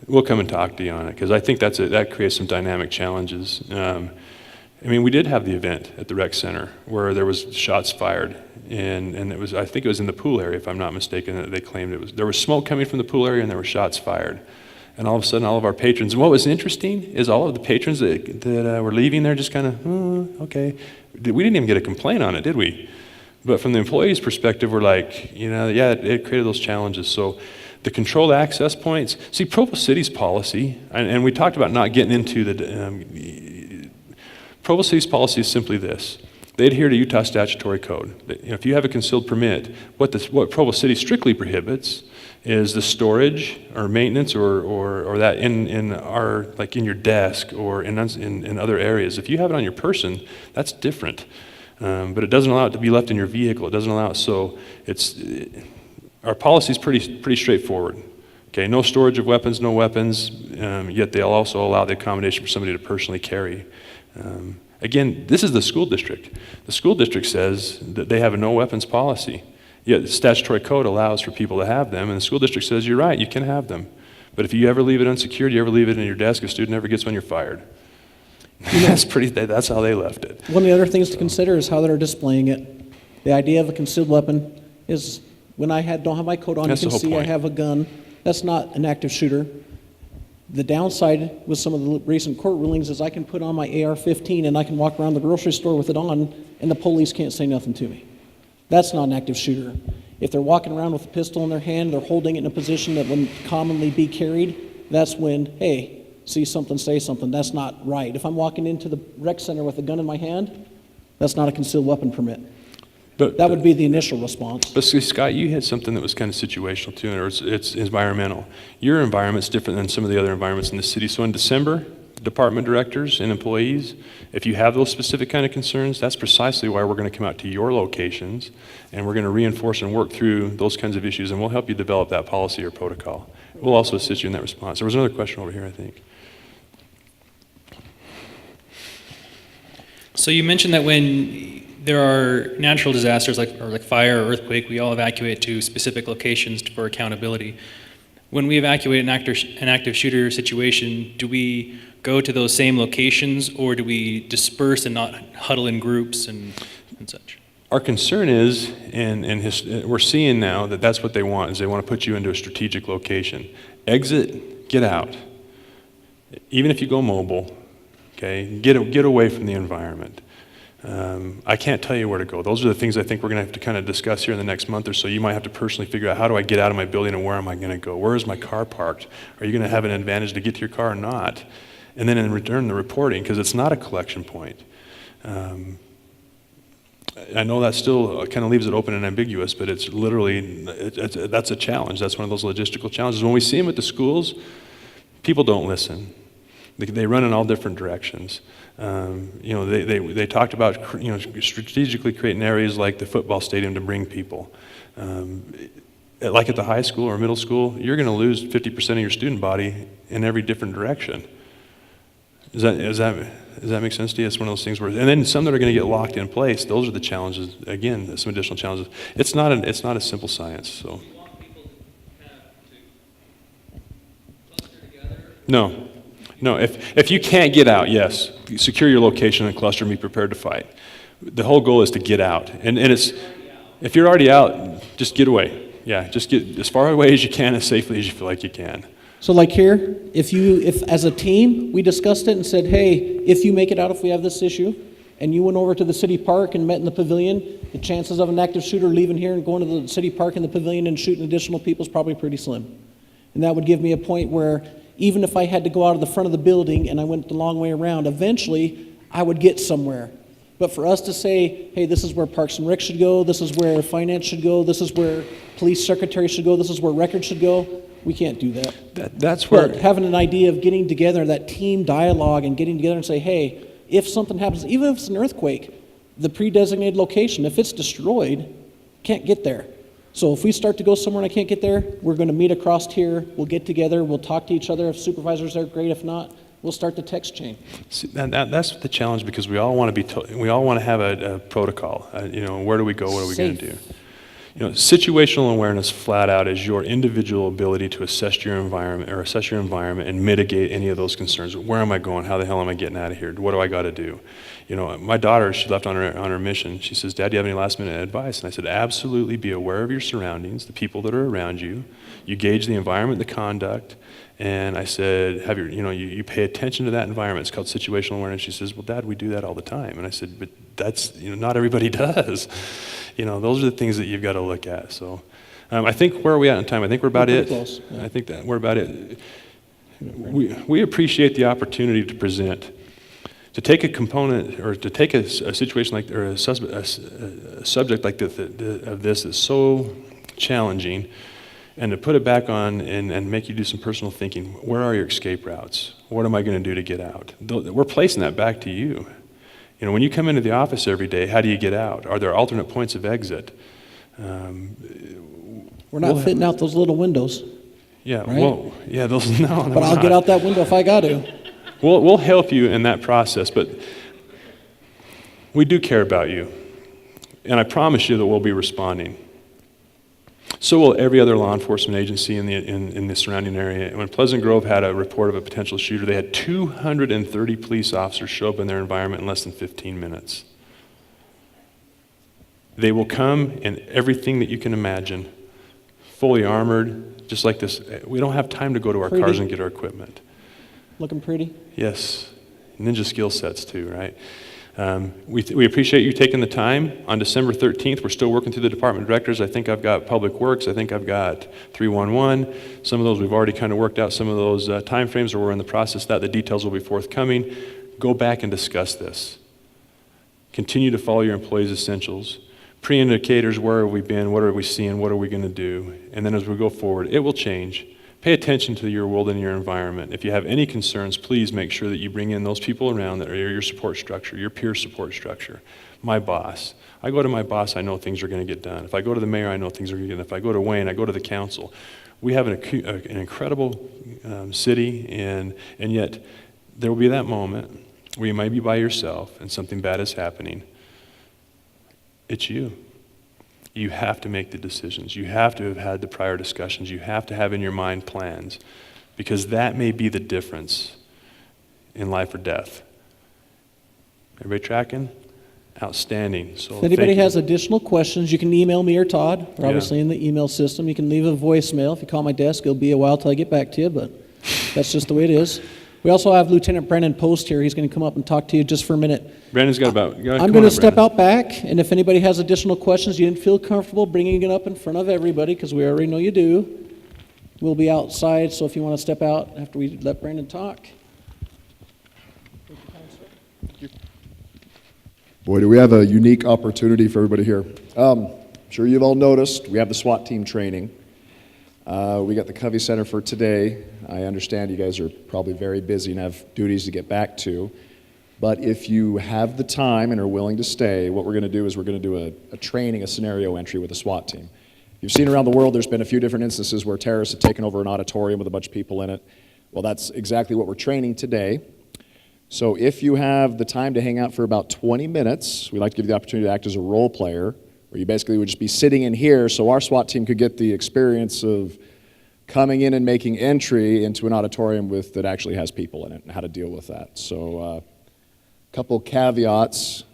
We'll come and talk to you on it, because I think that creates some dynamic challenges. I mean, we did have the event at the rec center where there was shots fired, and I think it was in the pool area, if I'm not mistaken, that they claimed there was smoke coming from the pool area and there were shots fired. And all of a sudden, all of our patrons, and what was interesting is all of the patrons that were leaving there just kind of, okay. We didn't even get a complaint on it, did we? But from the employees' perspective, we're like, yeah, it created those challenges. So the controlled access points, see, Provo City's policy, and we talked about not getting into Provo City's policy is simply this. They adhere to Utah statutory code. If you have a concealed permit, what Provo City strictly prohibits is the storage or maintenance or that in your desk or in other areas. If you have it on your person, that's different. But it doesn't allow it to be left in your vehicle. It doesn't allow it. So our policy is pretty straightforward. Okay, no storage of weapons, no weapons. Yet they'll also allow the accommodation for somebody to personally carry. Again, this is the school district. The school district says that they have a no weapons policy. Yet the statutory code allows for people to have them, and the school district says, you're right, you can have them. But if you ever leave it unsecured, you ever leave it in your desk, a student never gets one, you're fired. That's how they left it. One of the other things to consider is how they're displaying it. The idea of a concealed weapon is when I don't have my coat on, That's you the can whole see point. I have a gun. That's not an active shooter. The downside with some of the recent court rulings is I can put on my AR-15 and I can walk around the grocery store with it on and the police can't say nothing to me. That's not an active shooter. If they're walking around with a pistol in their hand, they're holding it in a position that wouldn't commonly be carried, that's when, hey, see something, say something. That's not right. If I'm walking into the rec center with a gun in my hand, that's not a concealed weapon permit. But that would be the initial response. But see, Scott, you had something that was kind of situational too, or it's environmental. Your environment's different than some of the other environments in the city. So in December, department directors and employees, if you have those specific kind of concerns, that's precisely why we're going to come out to your locations, and we're going to reinforce and work through those kinds of issues, and we'll help you develop that policy or protocol. We'll also assist you in that response. There was another question over here, I think. So you mentioned that when there are natural disasters like fire or earthquake, we all evacuate to specific locations for accountability. When we evacuate an active shooter situation, do we go to those same locations, or do we disperse and not huddle in groups and such? Our concern is, and we're seeing now that that's what they want, is they want to put you into a strategic location. Exit, get out. Even if you go mobile, okay, get away from the environment. I can't tell you where to go. Those are the things I think we're going to have to kind of discuss here in the next month or so. You might have to personally figure out, how do I get out of my building and where am I going to go? Where is my car parked? Are you going to have an advantage to get to your car or not? And then in return, the reporting, because it's not a collection point. I know that still kind of leaves it open and ambiguous, but it's literally, that's a challenge. That's one of those logistical challenges. When we see them at the schools, people don't listen. They run in all different directions. They talked about strategically creating areas like the football stadium to bring people. Like at the high school or middle school, you're going to lose 50% of your student body in every different direction. Does that make sense to you? It's one of those things where, and then some that are going to get locked in place. Those are the challenges. Again, some additional challenges. It's not a simple science. So. No. If you can't get out, yes, secure your location and cluster and be prepared to fight. The whole goal is to get out, and it's, if you're already out, just get away. Yeah, just get as far away as you can, as safely as you feel like you can. So like here, if as a team, we discussed it and said, hey, if you make it out, if we have this issue, and you went over to the city park and met in the pavilion, the chances of an active shooter leaving here and going to the city park in the pavilion and shooting additional people is probably pretty slim. And that would give me a point where even if I had to go out of the front of the building and I went the long way around, eventually I would get somewhere. But for us to say, hey, this is where Parks and Rec should go, this is where Finance should go, this is where Police Secretary should go, this is where Records should go, we can't do that. That's where... But having an idea of getting together, that team dialogue, and getting together and say, hey, if something happens, even if it's an earthquake, the pre-designated location, if it's destroyed, can't get there. So if we start to go somewhere and I can't get there, we're going to meet across here, we'll get together, we'll talk to each other. If supervisors are great, if not, we'll start the text chain. See, that's the challenge, because we all want to have a protocol. Where do we go? What are we going to do? Situational awareness flat out is your individual ability to assess your environment and mitigate any of those concerns. Where am I going? How the hell am I getting out of here? What do I got to do? My daughter, she left on her mission. She says, Dad, do you have any last minute advice? And I said, absolutely, be aware of your surroundings, the people that are around you. You gauge the environment, the conduct. And I said, you pay attention to that environment. It's called situational awareness. She says, well, Dad, we do that all the time. And I said, but that's, not everybody does. Those are the things that you've got to look at. So I think, where are we at in time? I think we're about it. Close, yeah. I think that we're about it. We appreciate the opportunity to present. To take a component, or to take a situation like, or a subject like this that's so challenging, and to put it back on and make you do some personal thinking. Where are your escape routes? What am I going to do to get out? We're placing that back to you. When you come into the office every day, how do you get out? Are there alternate points of exit? We're not fitting out those little windows. Yeah, right? well, yeah, those, no. But I'll get out that window if I got to. We'll help you in that process, but we do care about you. And I promise you that we'll be responding. So will every other law enforcement agency in the surrounding area. When Pleasant Grove had a report of a potential shooter, they had 230 police officers show up in their environment in less than 15 minutes. They will come in everything that you can imagine, fully armored, just like this. We don't have time to go to our cars and get our equipment. Looking pretty? Yes. Ninja skill sets too, right? We appreciate you taking the time. On December 13th, we're still working through the department directors. I think I've got Public Works. I think I've got 311. Some of those we've already kind of worked out some of those timeframes, or we're in the process of that. The details will be forthcoming. Go back and discuss this. Continue to follow your employees' essentials. Pre-indicators, where have we been? What are we seeing? What are we going to do? And then as we go forward, it will change. Pay attention to your world and your environment. If you have any concerns, please make sure that you bring in those people around that are your support structure, your peer support structure. My boss. I go to my boss, I know things are going to get done. If I go to the mayor, I know things are going to get done. If I go to Wayne, I go to the council. We have an incredible city, and yet there will be that moment where you might be by yourself and something bad is happening. It's you. You have to make the decisions. You have to have had the prior discussions. You have to have in your mind plans, because that may be the difference in life or death. Everybody tracking? Outstanding. So If anybody thank you. has additional questions, you can email me or Todd. We're Yeah. obviously in the email system. You can leave a voicemail. If you call my desk, it'll be a while till I get back to you, but that's just the way it is. We also have Lieutenant Brennan Post here. He's going to come up and talk to you just for a minute. Brandon's got about. I'm going to step out back, and if anybody has additional questions, you didn't feel comfortable bringing it up in front of everybody, because we already know you do. We'll be outside, so if you want to step out after we let Brandon talk. Boy, do we have a unique opportunity for everybody here. I'm sure you've all noticed, we have the SWAT team training. We got the Covey Center for today. I understand you guys are probably very busy and have duties to get back to. But if you have the time and are willing to stay, what we're going to do is we're going to do a training, a scenario entry with a SWAT team. You've seen around the world, there's been a few different instances where terrorists have taken over an auditorium with a bunch of people in it. Well, that's exactly what we're training today. So if you have the time to hang out for about 20 minutes, we'd like to give you the opportunity to act as a role player, where you basically would just be sitting in here so our SWAT team could get the experience of coming in and making entry into an auditorium that actually has people in it and how to deal with that. So a couple caveats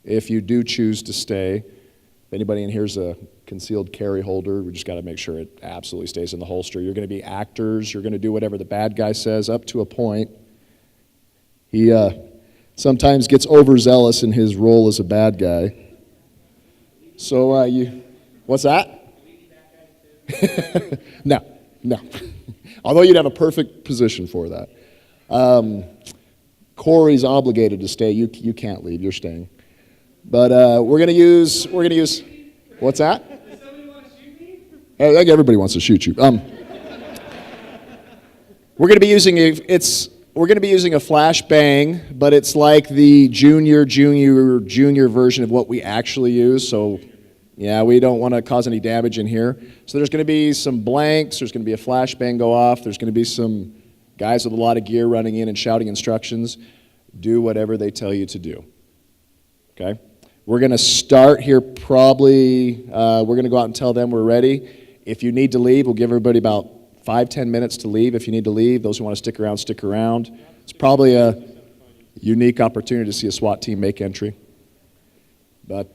if you do choose to stay. If anybody in here is a concealed carry holder, we just got to make sure it absolutely stays in the holster. You're going to be actors. You're going to do whatever the bad guy says up to a point. He sometimes gets overzealous in his role as a bad guy. So what's that? No. Although you'd have a perfect position for that. Corey's obligated to stay. You can't leave. You're staying. But we're gonna use. What's that? I think everybody wants to shoot you. We're gonna be using a flashbang, but it's like the junior version of what we actually use. So, yeah, we don't want to cause any damage in here. So there's going to be some blanks. There's going to be a flashbang go off. There's going to be some guys with a lot of gear running in and shouting instructions. Do whatever they tell you to do. Okay? We're going to start here probably. We're going to go out and tell them we're ready. If you need to leave, we'll give everybody about 5-10 minutes to leave. If you need to leave, those who want to stick around, stick around. It's probably a unique opportunity to see a SWAT team make entry. But